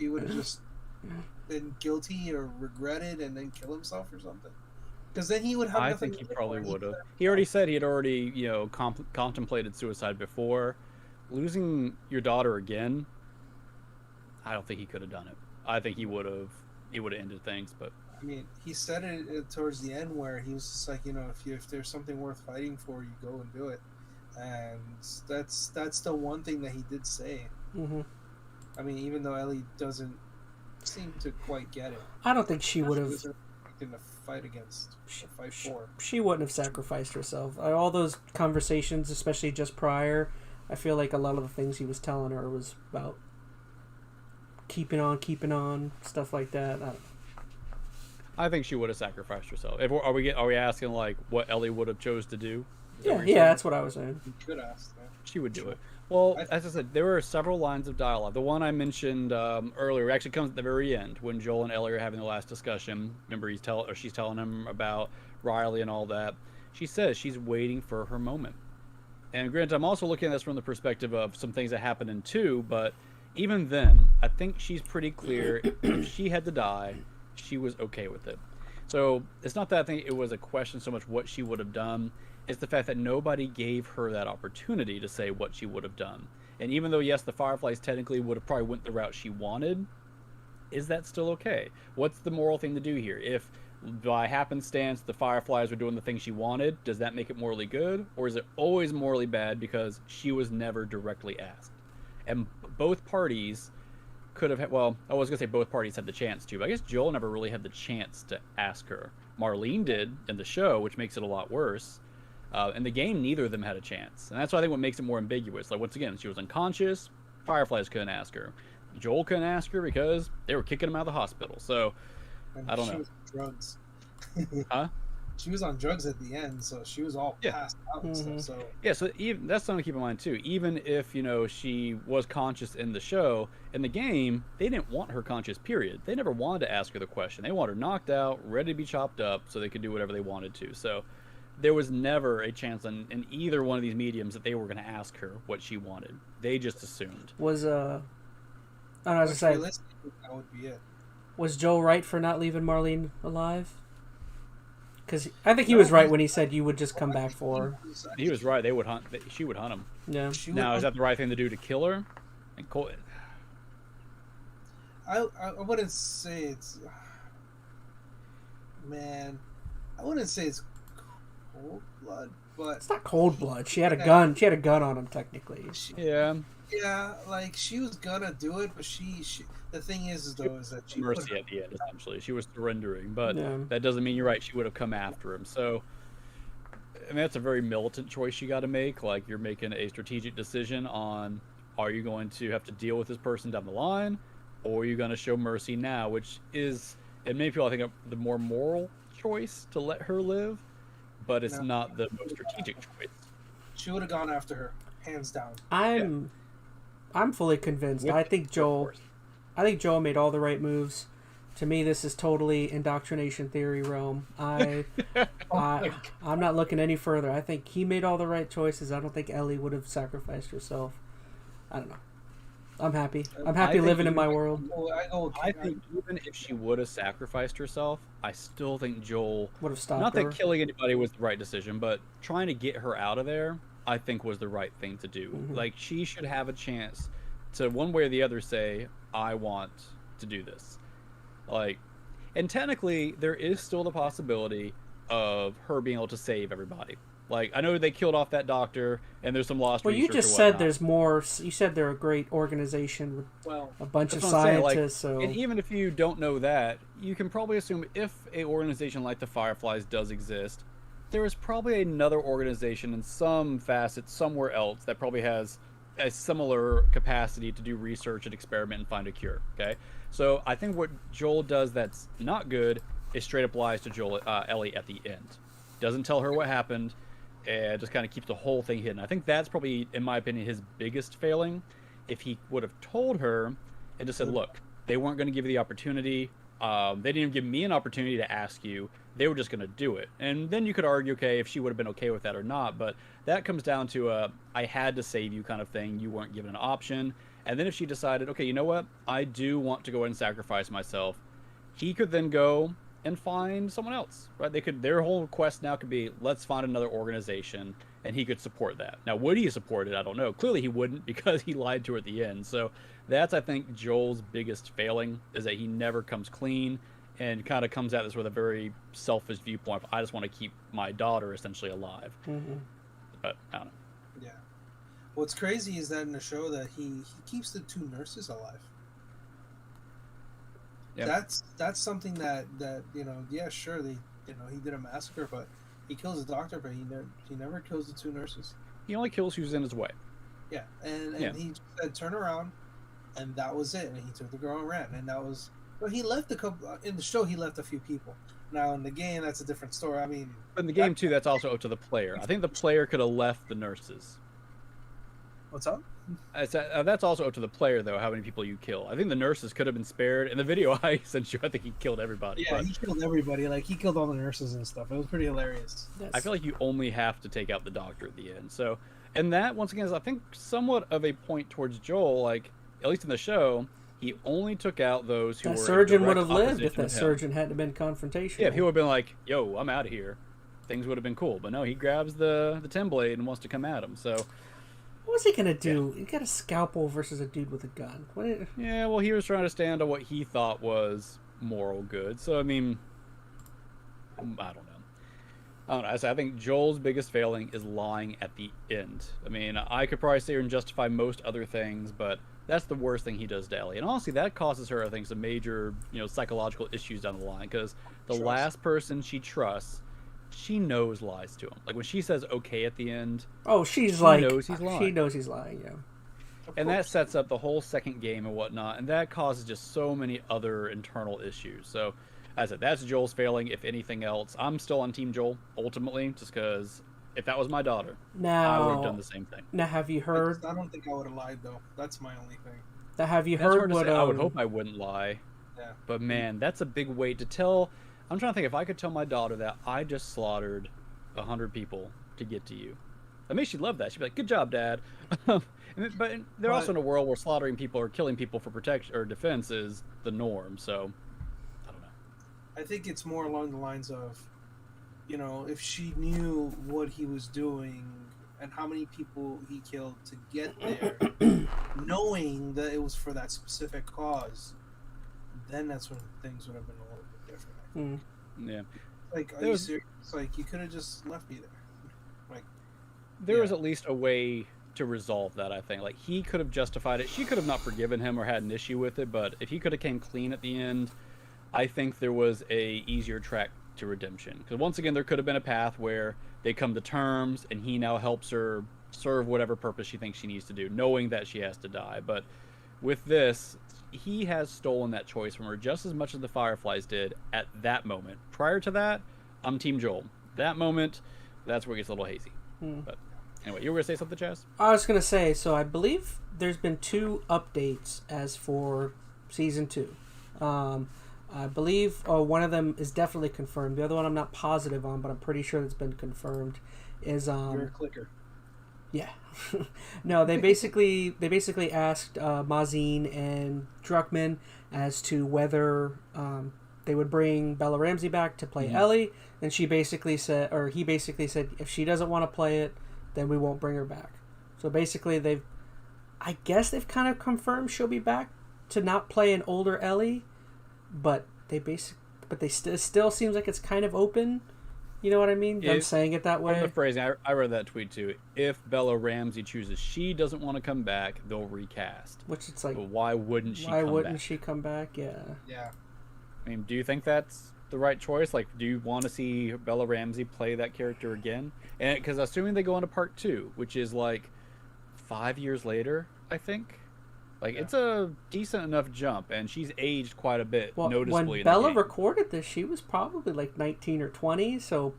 He would have just been guilty or regretted and then kill himself or something. Because then he would have. I think he probably would have. He already said he had already, contemplated suicide before. Losing your daughter again, I don't think he could have done it. I think he would have. He would have ended things, but. I mean, he said it towards the end where he was just like, if there's something worth fighting for, you go and do it, and that's the one thing that he did say. Mm-hmm. I mean, even though Ellie doesn't seem to quite get it, I don't think she would have. In a fight for. She wouldn't have sacrificed herself. All those conversations, especially just prior, I feel like a lot of the things he was telling her was about keeping on, stuff like that. I think she would have sacrificed herself. Are we asking like what Ellie would have chose to do? Yeah, that's what I was saying. You could ask that. She would do it. Well, as I said, there were several lines of dialogue. The one I mentioned earlier actually comes at the very end when Joel and Ellie are having the last discussion. Remember, she's telling him about Riley and all that. She says she's waiting for her moment. And granted, I'm also looking at this from the perspective of some things that happened in 2, but even then, I think she's pretty clear if she had to die, she was okay with it. So it's not that I think it was a question so much what she would have done. It's the fact that nobody gave her that opportunity to say what she would have done. And even though, yes, the Fireflies technically would have probably went the route she wanted, is that still okay? What's the moral thing to do here? If by happenstance the Fireflies were doing the thing she wanted, does that make it morally good? Or is it always morally bad because she was never directly asked? And both parties could have, well, I was going to say both parties had the chance to, but I guess Joel never really had the chance to ask her. Marlene did in the show, which makes it a lot worse. In the game, neither of them had a chance. And that's why I think what makes it more ambiguous. Like, once again, she was unconscious. Fireflies couldn't ask her. Joel couldn't ask her because they were kicking him out of the hospital. So, I don't know. She was on drugs. Huh? She was on drugs at the end, so she was all passed out and stuff. So yeah, so even that's something to keep in mind too. Even if she was conscious in the show, in the game, they didn't want her conscious. Period. They never wanted to ask her the question. They wanted her knocked out, ready to be chopped up, so they could do whatever they wanted to. So there was never a chance in either one of these mediums that they were going to ask her what she wanted. They just assumed. Was I was say, that would be it. Was Joel right for not leaving Marlene alive? Because I think he was right when he said you would just come back for her. He was right. They would hunt. She would hunt him. Yeah. Now, is that the right thing to do to kill her? I wouldn't say it's. Man, I wouldn't say it's cold blood, but it's not cold blood. She had a gun. She had a gun on him, technically. Yeah. Yeah, like she was gonna do it, but she the thing is that she mercy at the end. Essentially, she was surrendering, but that doesn't mean you're right. She would have come after him. So, I mean, that's a very militant choice you got to make. Like, you're making a strategic decision on: are you going to have to deal with this person down the line, or are you going to show mercy now? Which is, and many people I think, the more moral choice to let her live, but it's not the most strategic choice. She would have gone after her, hands down. I'm fully convinced. I think Joel made all the right moves To me, this is totally indoctrination theory realm. I'm not looking any further. I think he made all the right choices. I don't think Ellie would have sacrificed herself. I don't know. I'm happy. I'm happy living in my world. I think even if she would have sacrificed herself, I still think Joel would have stopped Not her. that killing anybody was the right decision, but trying to get her out of there, I think was the right thing to do. Mm-hmm. Like, she should have a chance to, one way or the other, say, I want to do this. Like, and technically, there is still the possibility of her being able to save everybody. Like, I know they killed off that doctor, and there's some lost research. Well, you just said there's more. You said they're a great organization with a bunch of scientists. So, and even if you don't know that, you can probably assume if an organization like the Fireflies does exist, there is probably another organization in some facet somewhere else that probably has a similar capacity to do research and experiment and find a cure. Okay, so I think what Joel does that's not good is straight up lies to Ellie at the end. Doesn't tell her what happened, and just kind of keeps the whole thing hidden. I think that's probably, in my opinion, his biggest failing. If he would have told her and just said, look, they weren't going to give you the opportunity. They didn't even give me an opportunity to ask you. They were just going to do it. And then you could argue, okay, if she would have been okay with that or not. But that comes down to I had to save you kind of thing. You weren't given an option. And then if she decided, okay, you know what? I do want to go ahead and sacrifice myself. He could then go and find someone else, right? Their whole quest now could be, let's find another organization, and he could support that. Now, would he support it? I don't know. Clearly he wouldn't, because he lied to her at the end. So that's, I think, Joel's biggest failing, is that he never comes clean and kind of comes at this with a very selfish viewpoint of, I just want to keep my daughter essentially alive. Mm-hmm. But I don't know. Yeah. What's crazy is that in the show that he keeps the two nurses alive. Yep. That's something that yeah, sure, he did a massacre, but he kills the doctor, but he never kills the two nurses. He only kills who's in his way. Yeah, and he just said turn around, and that was it. And he took the girl and ran, and that was. Well, he left a couple in the show. He left a few people. Now in the game, that's a different story. I mean, but in the game too, that's also up to the player. I think the player could have left the nurses. What's up? That's also up to the player, though, how many people you kill. I think the nurses could have been spared. In the video I sent you, I think he killed everybody. Yeah, he killed everybody. Like, he killed all the nurses and stuff. It was pretty hilarious. I feel like you only have to take out the doctor at the end. So, and that, once again, is, I think, somewhat of a point towards Joel. Like, at least in the show, he only took out those who were in surgeon would direct have lived if opposition that with him. surgeon hadn't been confrontational. Yeah, if he would have been like, yo, I'm out of here, things would have been cool. But no, he grabs the 10 blade and wants to come at him. So, what was he gonna do? Yeah. He got a scalpel versus a dude with a gun. Yeah, well, he was trying to stand on what he thought was moral good. So, I mean, I don't know. I think Joel's biggest failing is lying at the end. I mean, I could probably sit here and justify most other things, but that's the worst thing he does to Ellie. And honestly, that causes her, I think, some major, psychological issues down the line, because the last person she trusts, she knows lies to him. Like, when she says okay at the end, she knows he's lying. She knows he's lying, yeah. And that sets up the whole second game and whatnot, and that causes just so many other internal issues. So, as I said, that's Joel's failing. If anything else, I'm still on Team Joel, ultimately, just because if that was my daughter, I would have done the same thing. Now, have you heard... I don't think I would have lied, though. That's my only thing. Now, have you heard what... I would hope I wouldn't lie. Yeah. But, man, that's a big weight to tell... I'm trying to think if I could tell my daughter that I just slaughtered 100 people to get to you. I mean, she'd love that. She'd be like, good job, Dad. But they're also in a world where slaughtering people or killing people for protection or defense is the norm, so I don't know. I think it's more along the lines of, if she knew what he was doing and how many people he killed to get there, knowing that it was for that specific cause, then that's when things would have been a little bit different. Yeah. Like, are you serious? Like, you could have just left me there. Like, there was at least a way to resolve that, I think. Like, he could have justified it. She could have not forgiven him or had an issue with it, but if he could have came clean at the end, I think there was a easier track to redemption. Because once again, there could have been a path where they come to terms and he now helps her serve whatever purpose she thinks she needs to do, knowing that she has to die. But with this, he has stolen that choice from her just as much as the Fireflies did at that moment. Prior to that, I'm Team Joel. That moment, that's where it gets a little hazy. But anyway, you were going to say something, Chaz? I was going to say, so I believe there's been 2 updates as for Season 2. I believe one of them is definitely confirmed. The other one I'm not positive on, but I'm pretty sure it's been confirmed. Is You're a clicker. Yeah. No, they basically asked Mazin and Druckmann as to whether they would bring Bella Ramsey back to play Ellie, and he basically said if she doesn't want to play it, then we won't bring her back. So basically I guess they've kind of confirmed she'll be back to not play an older Ellie, but they still seems like it's kind of open. You know what I mean? I'm saying it that way. From the phrasing, I read that tweet too. If Bella Ramsey chooses she doesn't want to come back, they'll recast. Which it's like, but why wouldn't she? She come back? Yeah. Yeah. I mean, do you think that's the right choice? Like, do you want to see Bella Ramsey play that character again? And because assuming they go into part 2, which is like 5 years later, I think. Like, it's a decent enough jump, and she's aged quite a bit, noticeably. When Bella recorded this, she was probably like 19 or 20, so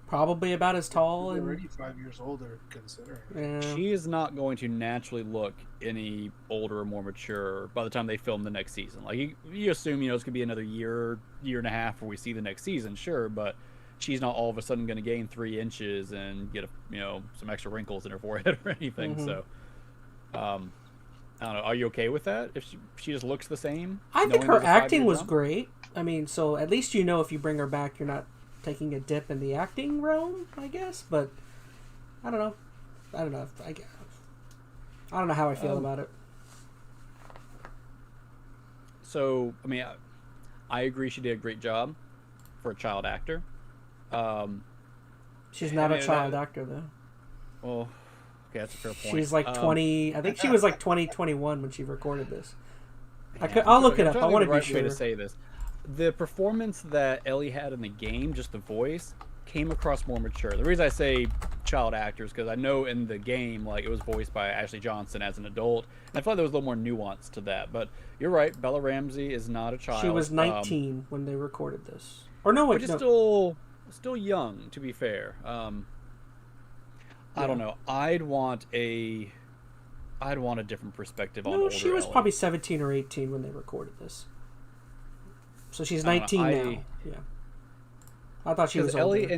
probably about as tall. She's already 5 years older, considering. Yeah. She is not going to naturally look any older or more mature by the time they film the next season. Like, you assume, it's going to be another year and a half before we see the next season, sure, but she's not all of a sudden going to gain 3 inches and get some extra wrinkles in her forehead or anything. So, I don't know. Are you okay with that? If she just looks the same? I think her acting was great. I mean, so at least if you bring her back, you're not taking a dip in the acting realm, I guess. But I don't know. I don't know how I feel about it. So, I mean, I agree she did a great job for a child actor. She's not a child actor, though. Well, okay, that's a fair point. She's like 20. I think she was like 21 when she recorded this. I'll look it up. I want to be sure. Way to say this. The performance that Ellie had in the game, just the voice, came across more mature. The reason I say child actors because I know in the game, like, it was voiced by Ashley Johnson as an adult, and I feel like there was a little more nuance to that. But you're right, Bella Ramsey is not a child. She was 19 when they recorded this, or no, which is still young, to be fair. I don't know. I'd want a different perspective on older she was Ellie. Probably 17 or 18 when they recorded this. So she's 19 now. Yeah. I thought she was older. Ellie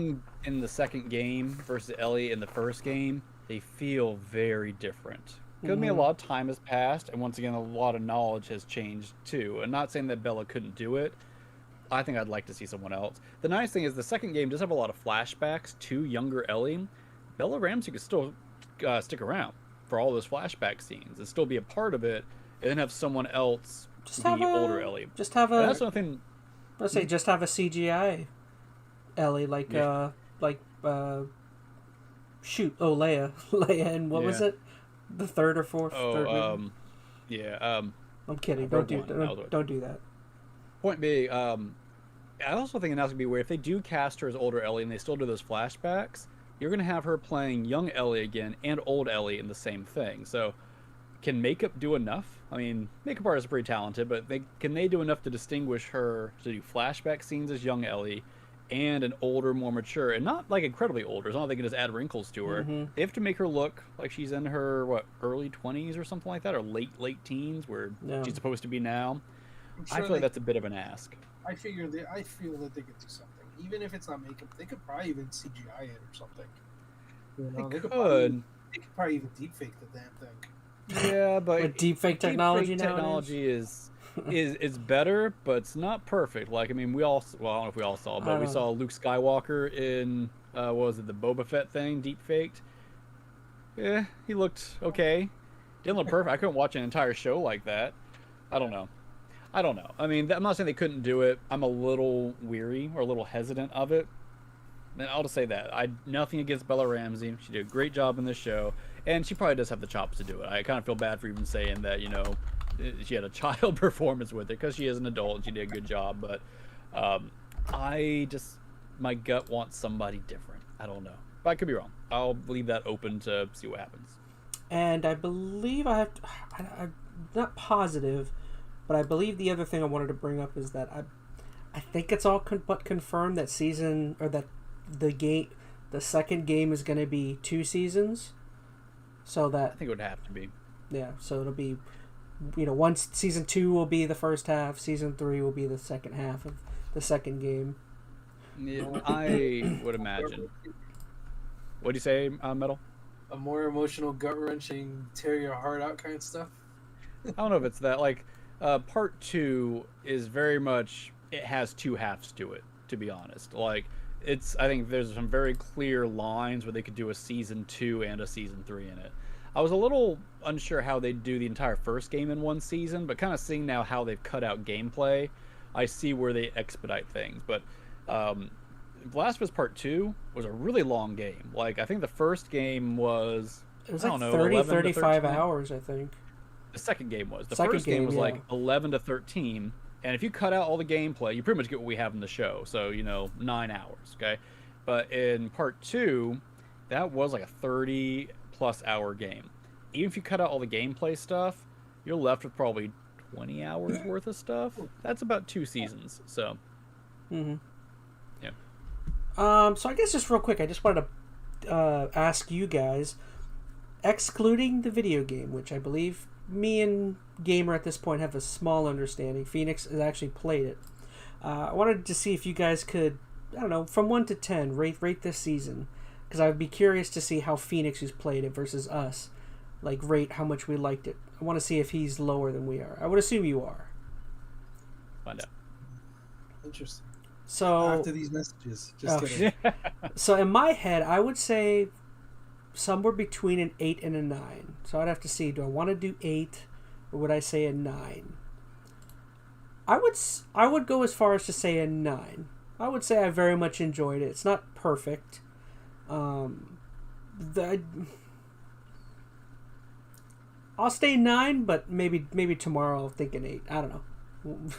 in the second game versus Ellie in the first game, they feel very different. Could be a lot of time has passed, and once again, a lot of knowledge has changed too. And not saying that Bella couldn't do it. I think I'd like to see someone else. The nice thing is the second game does have a lot of flashbacks to younger Ellie. Bella Ramsey could still stick around for all those flashback scenes and still be a part of it, and then have someone else be older Ellie. Just have a. And that's something. Let's say just have a CGI Ellie, like Leia, and what was it? The third or fourth? I'm kidding. Don't do that. Point being, I also think that's gonna be weird if they do cast her as older Ellie and they still do those flashbacks. You're going to have her playing young Ellie again and old Ellie in the same thing. So, can makeup do enough? I mean, makeup artists are pretty talented, but can they do enough to distinguish her to do flashback scenes as young Ellie and an older, more mature, and not like incredibly older. It's not like they can just add wrinkles to her. They have to make her look like she's in her, early 20s or something like that, or late teens, where she's supposed to be now. I feel like that's a bit of an ask. I feel that they could do something. Even if it's not makeup, they could probably even CGI it or something. They could probably even deepfake the damn thing. Yeah, but with deepfake technology is better, but it's not perfect. Like, I mean, I don't know if we all saw, but we saw Luke Skywalker in what was it, the Boba Fett thing, deepfaked. Yeah, he looked okay. Didn't look perfect. I couldn't watch an entire show like that. I don't know. I mean, I'm not saying they couldn't do it. I'm a little weary or a little hesitant of it. And I'll just say that. Nothing against Bella Ramsey. She did a great job in this show. And she probably does have the chops to do it. I kind of feel bad for even saying that, she had a child performance with it because she is an adult and she did a good job. But my gut wants somebody different. I don't know. But I could be wrong. I'll leave that open to see what happens. And I believe I'm not positive, but I believe the other thing I wanted to bring up is that I think it's all but confirmed that the second game is going to be 2 seasons. So that I think it would have to be. Yeah, so it'll be once season 2 will be the first half, season 3 will be the second half of the second game. Yeah, I would imagine. What do you say, Metal? A more emotional, gut wrenching, tear your heart out kind of stuff. I don't know if it's that. Like, part 2 is very much, it has 2 halves to it, to be honest. Like, I think there's some very clear lines where they could do a season 2 and a season 3 in it. I was a little unsure how they'd do the entire first game in one season, but kind of seeing now how they've cut out gameplay, I see where they expedite things. But Last of Us Part 2 was a really long game. Like, I think the first game was, It was I like don't know, 30, 11 to 35 13. hours, I think. The second game was. The Second first game was yeah. like 11 to 13. And if you cut out all the gameplay, you pretty much get what we have in the show. So, 9 hours, okay? But in Part 2, that was like a 30-plus hour game. Even if you cut out all the gameplay stuff, you're left with probably 20 hours worth of stuff. That's about 2 seasons, so... Mm-hmm. Yeah. So I guess just real quick, I just wanted to ask you guys, excluding the video game, which I believe me and Gamer at this point have a small understanding. Phoenix has actually played it. I wanted to see if you guys could, I don't know, from 1 to 10, rate this season. Because I would be curious to see how Phoenix, who's played it, versus us, rate how much we liked it. I want to see if he's lower than we are. I would assume you are. Find out. Interesting. So After these messages, just kidding. So in my head, I would say somewhere between an 8 and a 9. So I'd have to see, do I want to do 8 or would I say a 9? I would go as far as to say a 9. I would say I very much enjoyed it. It's not perfect. I'll stay 9, but maybe tomorrow I'll think an 8. I don't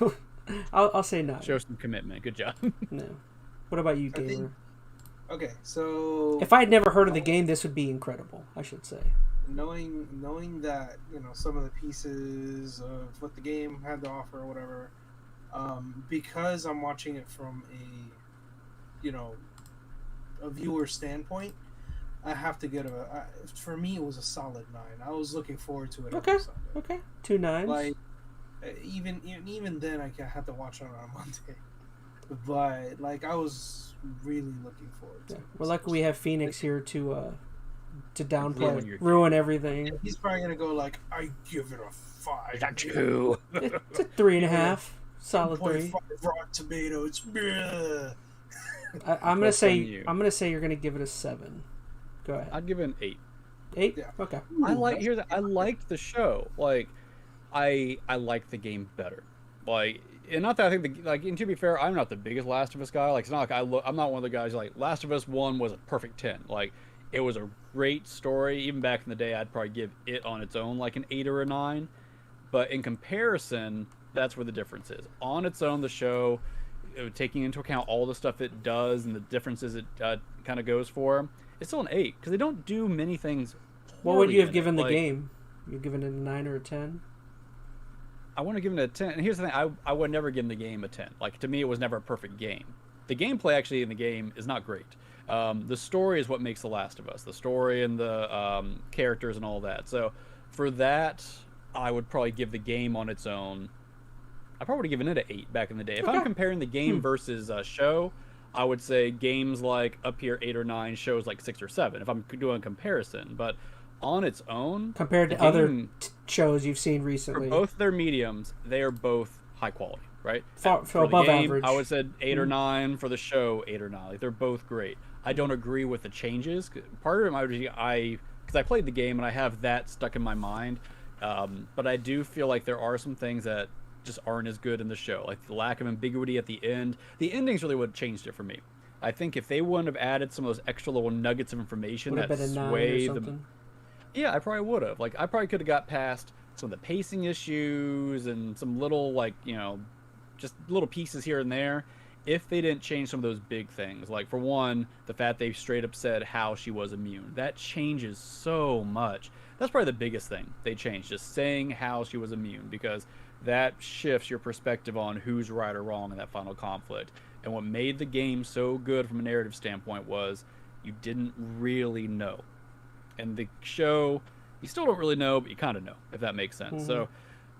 know. I'll say 9. Show some commitment. Good job. No. What about you, Gamer? Okay, so If I had never heard of the game, this would be incredible, I should say. knowing that some of the pieces of what the game had to offer or whatever, because I'm watching it from a viewer standpoint, I have to get for me it was a solid 9. I was looking forward to it. Okay. Every Sunday. Okay. 2 9s. Like even then I had to watch it on Monday, but I was really looking forward to it. We're lucky we have Phoenix here to downplay, Ruin ruin everything. He's probably gonna go I give it a 5. That's 2. It's a 3.5, solid 3. 5 Rotten Tomatoes. I'm gonna say you're gonna give it a 7. Go ahead. I'd give it an 8. 8? Yeah. Okay. I liked the show. I liked the game better. And not that I think and to be fair, I'm not the biggest Last of Us guy. It's not I'm not one of the guys Last of Us 1 was a perfect 10. It was a great story. Even back in the day, I'd probably give it on its own an 8 or a 9. But in comparison, that's where the difference is. On its own, the show, taking into account all the stuff it does and the differences it kind of goes for, it's still an 8 because they don't do many things. What would you have given the game? You've given it a 9 or a 10? I want to give it a 10. And here's the thing. I would never give the game a 10. To me, it was never a perfect game. The gameplay actually in the game is not great. The story is what makes The Last of Us. The story and the characters and all that. So for that, I would probably give the game on its own. I probably would have given it an 8 back in the day. If I'm comparing the game versus show, I would say games up here 8 or 9, shows 6 or 7. If I'm doing a comparison, but on its own, compared to other shows you've seen recently, for both their mediums, they are both high quality, right? For above game, average. I would say 8 or 9. For the show, 8 or 9. They're both great. I don't agree with the changes. Part of it might be because I played the game and I have that stuck in my mind. But I do feel there are some things that just aren't as good in the show, the lack of ambiguity at the end. The ending's really what changed it for me. I think if they wouldn't have added some of those extra little nuggets of information would that have been a 9 sway or the something. Yeah, I probably would have. I probably could have got past some of the pacing issues and some little, just little pieces here and there if they didn't change some of those big things. For one, the fact they straight up said how she was immune. That changes so much. That's probably the biggest thing they changed, just saying how she was immune, because that shifts your perspective on who's right or wrong in that final conflict. And what made the game so good from a narrative standpoint was you didn't really know. And the show, you still don't really know, but you kind of know, if that makes sense. So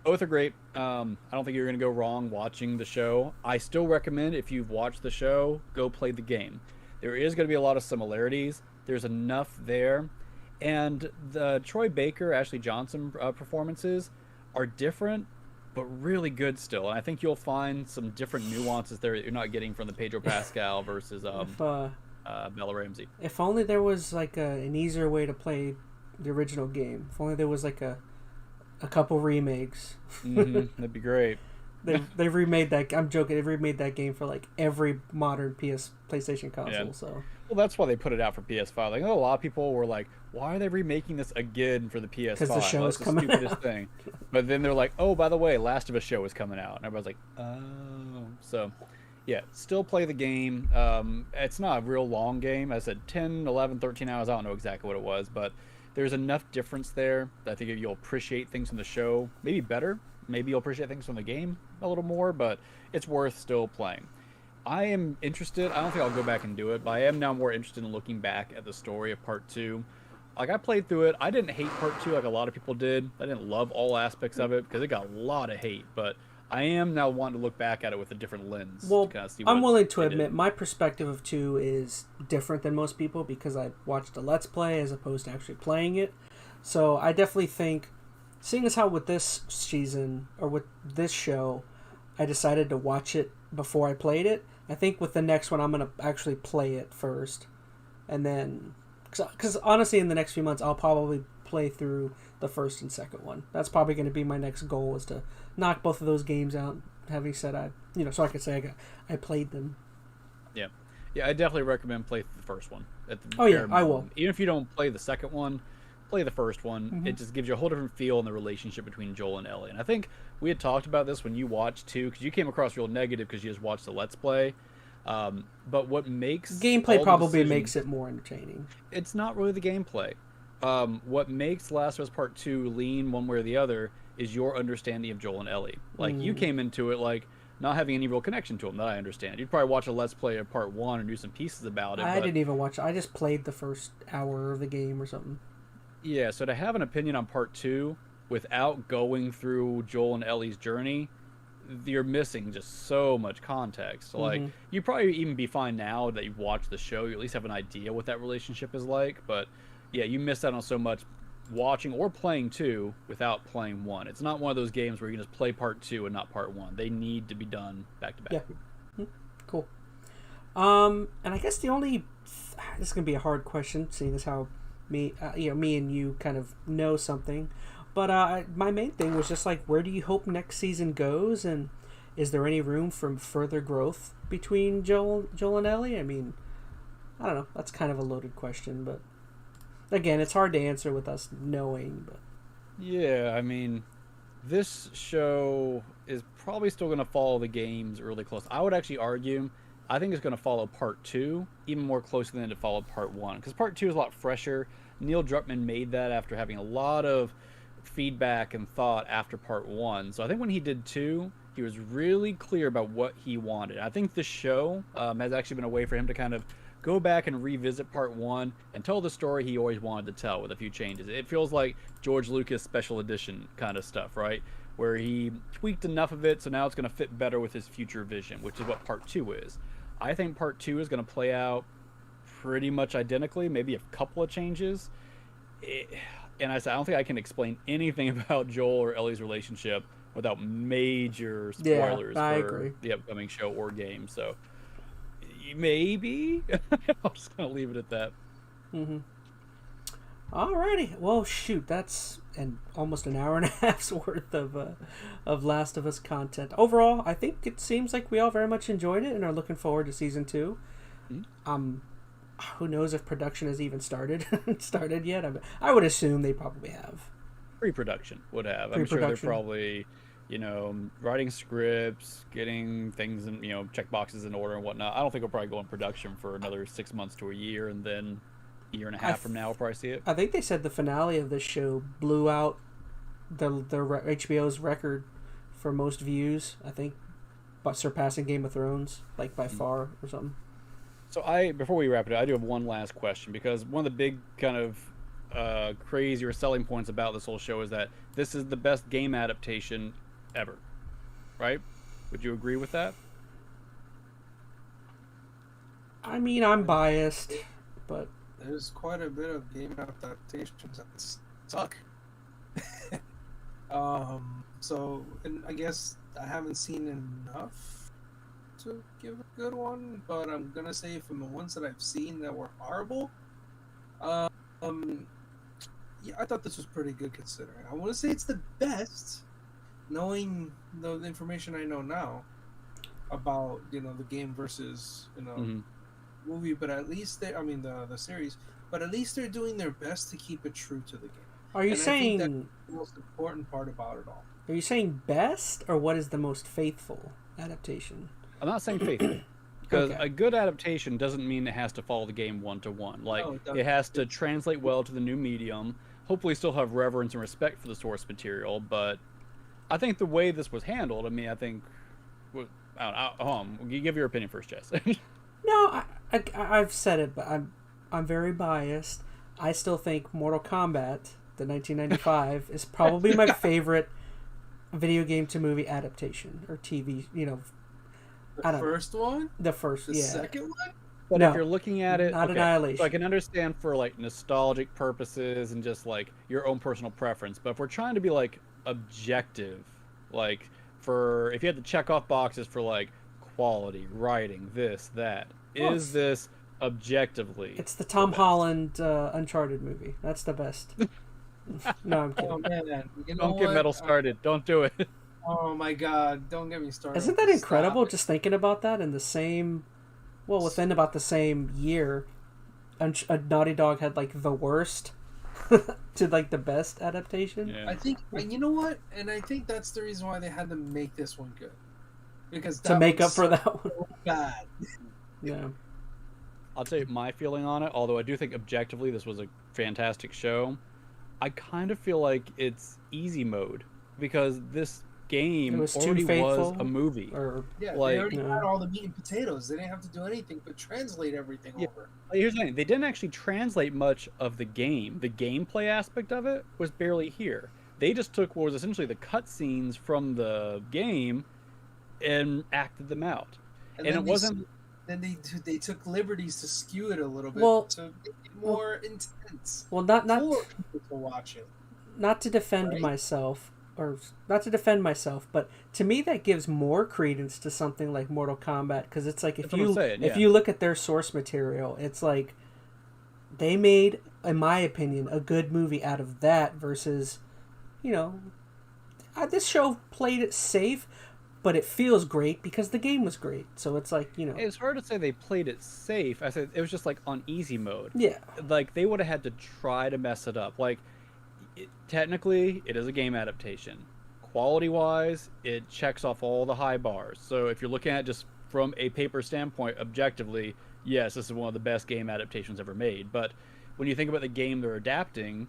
Both are great. I don't think you're going to go wrong watching the show. I still recommend, if you've watched the show, go play the game. There is going to be a lot of similarities. There's enough there. And the Troy Baker, Ashley Johnson performances are different, but really good still. And I think you'll find some different nuances there that you're not getting from the Pedro Pascal versus Bella Ramsey. If only there was like an easier way to play the original game. If only there was like a couple remakes. That'd be great. They've remade that. I'm joking. They've remade that game for like every modern PlayStation console. Yeah. So well, that's why they put it out for PS5. Like, a lot of people were like, "Why are they remaking this again for the PS5?" Because the show is coming stupidest out. thing. But then they're like, "Oh, by the way, Last of Us show is coming out," and everybody's like, "Oh." So, yeah, still play the game. It's not a real long game. I said 10, 11, 13 hours. I don't know exactly what it was, but there's enough difference there that I think you'll appreciate things from the show maybe better. Maybe you'll appreciate things from the game a little more, but it's worth still playing. I am interested. I don't think I'll go back and do it, but I am now more interested in looking back at the story of Part 2. Like, I played through it. I didn't hate Part 2 like a lot of people did. I didn't love all aspects of it because it got a lot of hate, but I am now wanting to look back at it with a different lens. Well, to kind of see I'm willing to admit my perspective of 2 is different than most people because I watched a Let's Play as opposed to actually playing it. So I definitely think, seeing as how with this season, or with this show, I decided to watch it before I played it, I think with the next one I'm going to actually play it first. And then, because honestly in the next few months I'll probably play through the first and second one. That's probably going to be my next goal, is to knock both of those games out, having said so I can say I played them. Yeah, I definitely recommend play the first one. I will. Even if you don't play the second one, play the first one. Mm-hmm. It just gives you a whole different feel in the relationship between Joel and Ellie. And I think we had talked about this when you watched too, because you came across real negative because you just watched the Let's Play. But what makes gameplay probably makes it more entertaining. It's not really the gameplay. What makes Last of Us Part 2 lean one way or the other is your understanding of Joel and Ellie. Like, you came into it like not having any real connection to them, that I understand. You'd probably watch a Let's Play of Part 1 and do some pieces about it. I didn't even watch it. I just played the first hour of the game or something. Yeah, so to have an opinion on Part 2 without going through Joel and Ellie's journey, you're missing just so much context. Like, you'd probably even be fine now that you've watched the show. You at least have an idea what that relationship is like. But, yeah, you miss out on so much watching or playing 2 without playing 1. It's not one of those games where you can just play Part 2 and not Part 1. They need to be done back to back. Yeah. Cool. And I guess the only... this is going to be a hard question, seeing as how me and you kind of know something, but my main thing was just like, where do you hope next season goes, and is there any room for further growth between Joel and Ellie? I mean, I don't know. That's kind of a loaded question, but again, it's hard to answer with us knowing. But yeah, I mean, this show is probably still going to follow the games really close. I would actually argue, I think it's going to follow Part 2 even more closely than it followed Part 1. Because Part 2 is a lot fresher. Neil Druckmann made that after having a lot of feedback and thought after Part 1. So I think when he did 2, he was really clear about what he wanted. I think the show has actually been a way for him to kind of go back and revisit Part 1 and tell the story he always wanted to tell with a few changes. It feels like George Lucas Special Edition kind of stuff, right? Where he tweaked enough of it so now it's going to fit better with his future vision, which is what Part 2 is. I think Part 2 is going to play out pretty much identically, maybe a couple of changes. And I don't think I can explain anything about Joel or Ellie's relationship without major spoilers for the upcoming show or game. So maybe I'm just going to leave it at that. Alrighty. Well, shoot, that's almost an hour and a half's worth of Last of Us content. Overall, I think it seems like we all very much enjoyed it and are looking forward to season 2. Who knows if production has even started yet? I would assume they probably have. Pre-production would have. I'm sure they're probably, writing scripts, getting things and check boxes in order and whatnot. I don't think we'll probably go in production for another 6 months to a year, and then a year and a half from now we'll probably see it. I think they said the finale of this show blew out the HBO's record for most views. I think, but surpassing Game of Thrones by far or something. So before we wrap it up, I do have one last question, because one of the big kind of crazier selling points about this whole show is that this is the best game adaptation ever, right? Would you agree with that? I mean, I'm biased, but There's quite a bit of game adaptations that suck. So, and I guess I haven't seen enough to give a good one, but I'm gonna say from the ones that I've seen that were horrible, yeah, I thought this was pretty good considering. I want to say it's the best, knowing the information I know now about the game versus movie, but at least the series, but at least they're doing their best to keep it true to the game. are you And I saying think that's the most important part about it all? are you saying best or what is the most faithful adaptation? I'm not saying faithful. Because Okay. a good adaptation doesn't mean it has to follow the game one-to-one. Like, No, it doesn't. it has to translate well to the new medium, hopefully still have reverence and respect for the source material, but I think the way this was handled, I mean, I think... I don't know, you give your opinion first, Jess. No, I've said it, but I'm very biased. I still think Mortal Kombat, the 1995, is probably my favorite video game to movie adaptation or TV. The first one, the first, the yeah. second one. But No, if you're looking at it... not okay, Annihilation. so I can understand for, like, nostalgic purposes and just, like, your own personal preference, but if we're trying to be, like, objective, like, for... If you had to check off boxes for, like, quality, writing, this, that, is this objectively... It's the Tom best? Holland Uncharted movie. That's the best. No, I'm kidding. Oh man, Don't get metal started. Don't do it. Oh my god, don't get me started. Isn't that incredible? Stop it. Just thinking about that in the same, within about the same year, Naughty Dog had like the worst to like the best adaptation. Yeah. I think you know what, and I think that's the reason why they had to make this one good, because To that make one's up for that one. so bad. Yeah. I'll tell you my feeling on it, although I do think objectively this was a fantastic show. I kind of feel like it's easy mode because this game was too already was faithful, a movie. Or Yeah, Like- they already No. had all the meat and potatoes. They didn't have to do anything but translate everything Yeah. over. Like, here's the thing, they didn't actually translate much of the game. The gameplay aspect of it was barely here. They just took what was essentially the cutscenes from the game and acted them out. And then it wasn't... Then they took liberties to skew it a little bit Well- to make it more intense not for people to watch it. not to defend Right. myself, but to me that gives more credence to something like Mortal Kombat, because it's like if That's what I'm saying, if yeah. you look at their source material, it's like they made, in my opinion, a good movie out of that versus, this show played it safe, but it feels great because the game was great. So it's like, It's hard to say they played it safe. I said it was just like on easy mode. yeah. Like they would have had to try to mess it up. Like technically, it is a game adaptation. Quality-wise, it checks off all the high bars. So if you're looking at it just from a paper standpoint, objectively, yes, this is one of the best game adaptations ever made. But when you think about the game they're adapting,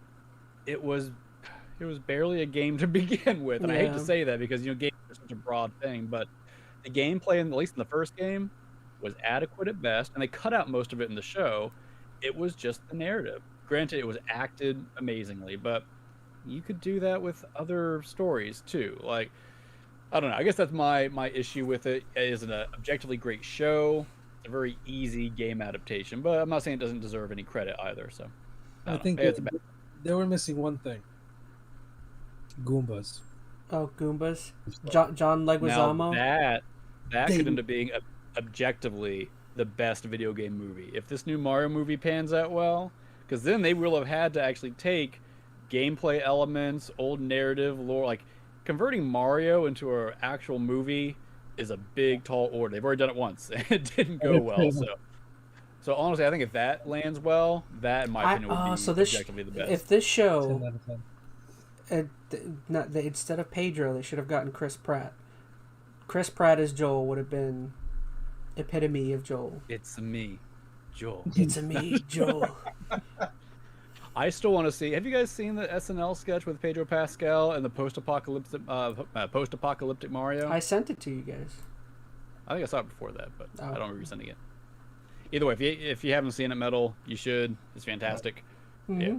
it was barely a game to begin with. And I hate to Yeah. say that because games are such a broad thing, but the gameplay, at least in the first game, was adequate at best, and they cut out most of it in the show. It was just the narrative. Granted, it was acted amazingly, but you could do that with other stories too. Like, I don't know. I guess that's my issue with it. It is an objectively great show. It's a very easy game adaptation, but I'm not saying it doesn't deserve any credit either. So I don't know. think Maybe it's a bad... they were missing one thing. Goombas. Oh, Goombas. John Now Leguizamo. that They- could end up being objectively the best video game movie if this new Mario movie pans out well, because then they will have had to actually take gameplay elements, old narrative lore, like converting Mario into an actual movie is a big tall order. They've already done it once and it didn't go well. So honestly, I think if that lands well, that in my opinion would be so this objectively the best. if this 10 show, out of 10. instead of Pedro, they should have gotten Chris Pratt. Chris Pratt as Joel would have been epitome of Joel. It's me, Joel. It's a me, Joel. I still want to see. Have you guys seen the SNL sketch with Pedro Pascal and the post-apocalyptic Mario? I sent it to you guys. I think I saw it before that, but Oh. I don't remember sending it. Either way, if you haven't seen it, Metal, you should. It's fantastic. Mhm. Yeah.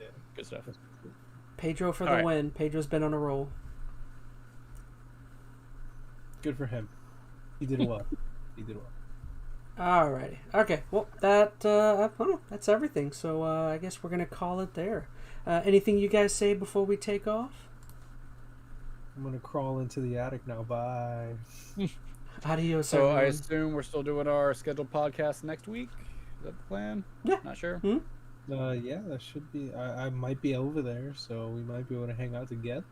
Yeah. Good stuff. Pedro for All the right. win. Pedro's been on a roll. Good for him. He did well. He did well. Alrighty. Okay. Well, that's everything. So I guess we're gonna call it there. Anything you guys say before we take off? I'm gonna crawl into the attic now. Bye. Adios, So I everyone. assume we're still doing our scheduled podcast next week. Is that the plan? Yeah. Not sure. Yeah, that should be. I might be over there, so we might be able to hang out together.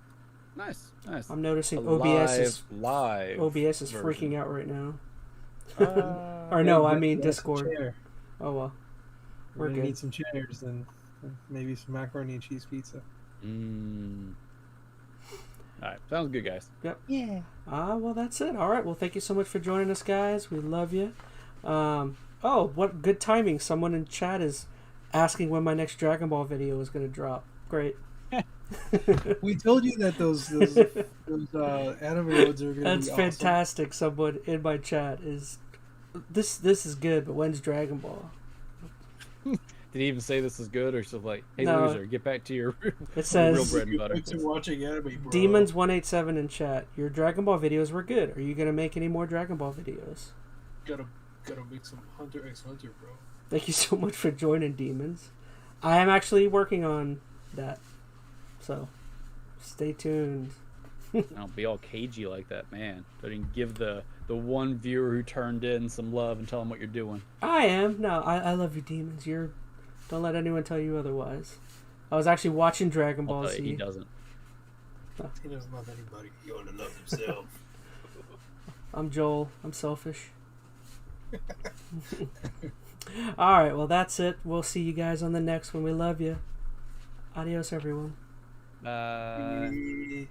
Nice. Nice. I'm noticing A OBS is live freaking version. out right now. Uh, Or no, I Get- mean get us a Discord. chair. Oh well. We're We're gonna good. need some chairs and maybe some macaroni and cheese pizza. All right. Sounds good, guys. Well, that's it. All right. Well, thank you so much for joining us, guys. We love you. What good timing. Someone in chat is asking when my next Dragon Ball video is going to drop. Great. We told you that those anime roads are gonna That's be awesome. fantastic. Someone in my chat is... This is good, but when's Dragon Ball? Did he even say this is good, or just like, hey, No. loser, get back to your It real says... bread and butter? To watching anime, bro. Demons187 in chat. Your Dragon Ball videos were good. Are you going to make any more Dragon Ball videos? Gotta make some Hunter x Hunter, bro. Thank you so much for joining, Demons. I am actually working on that. So, stay tuned. Don't be all cagey like that, man. Don't even give the one viewer who turned in some love and tell them what you're doing. I am. No, I love you, Demons. Don't let anyone tell you otherwise. I was actually watching Dragon I'll Ball tell you, Z. he doesn't. He doesn't love anybody. He only loves himself. I'm Joel. I'm selfish. Alright, well, that's it. We'll see you guys on the next one. We love you. Adios, everyone. Bye.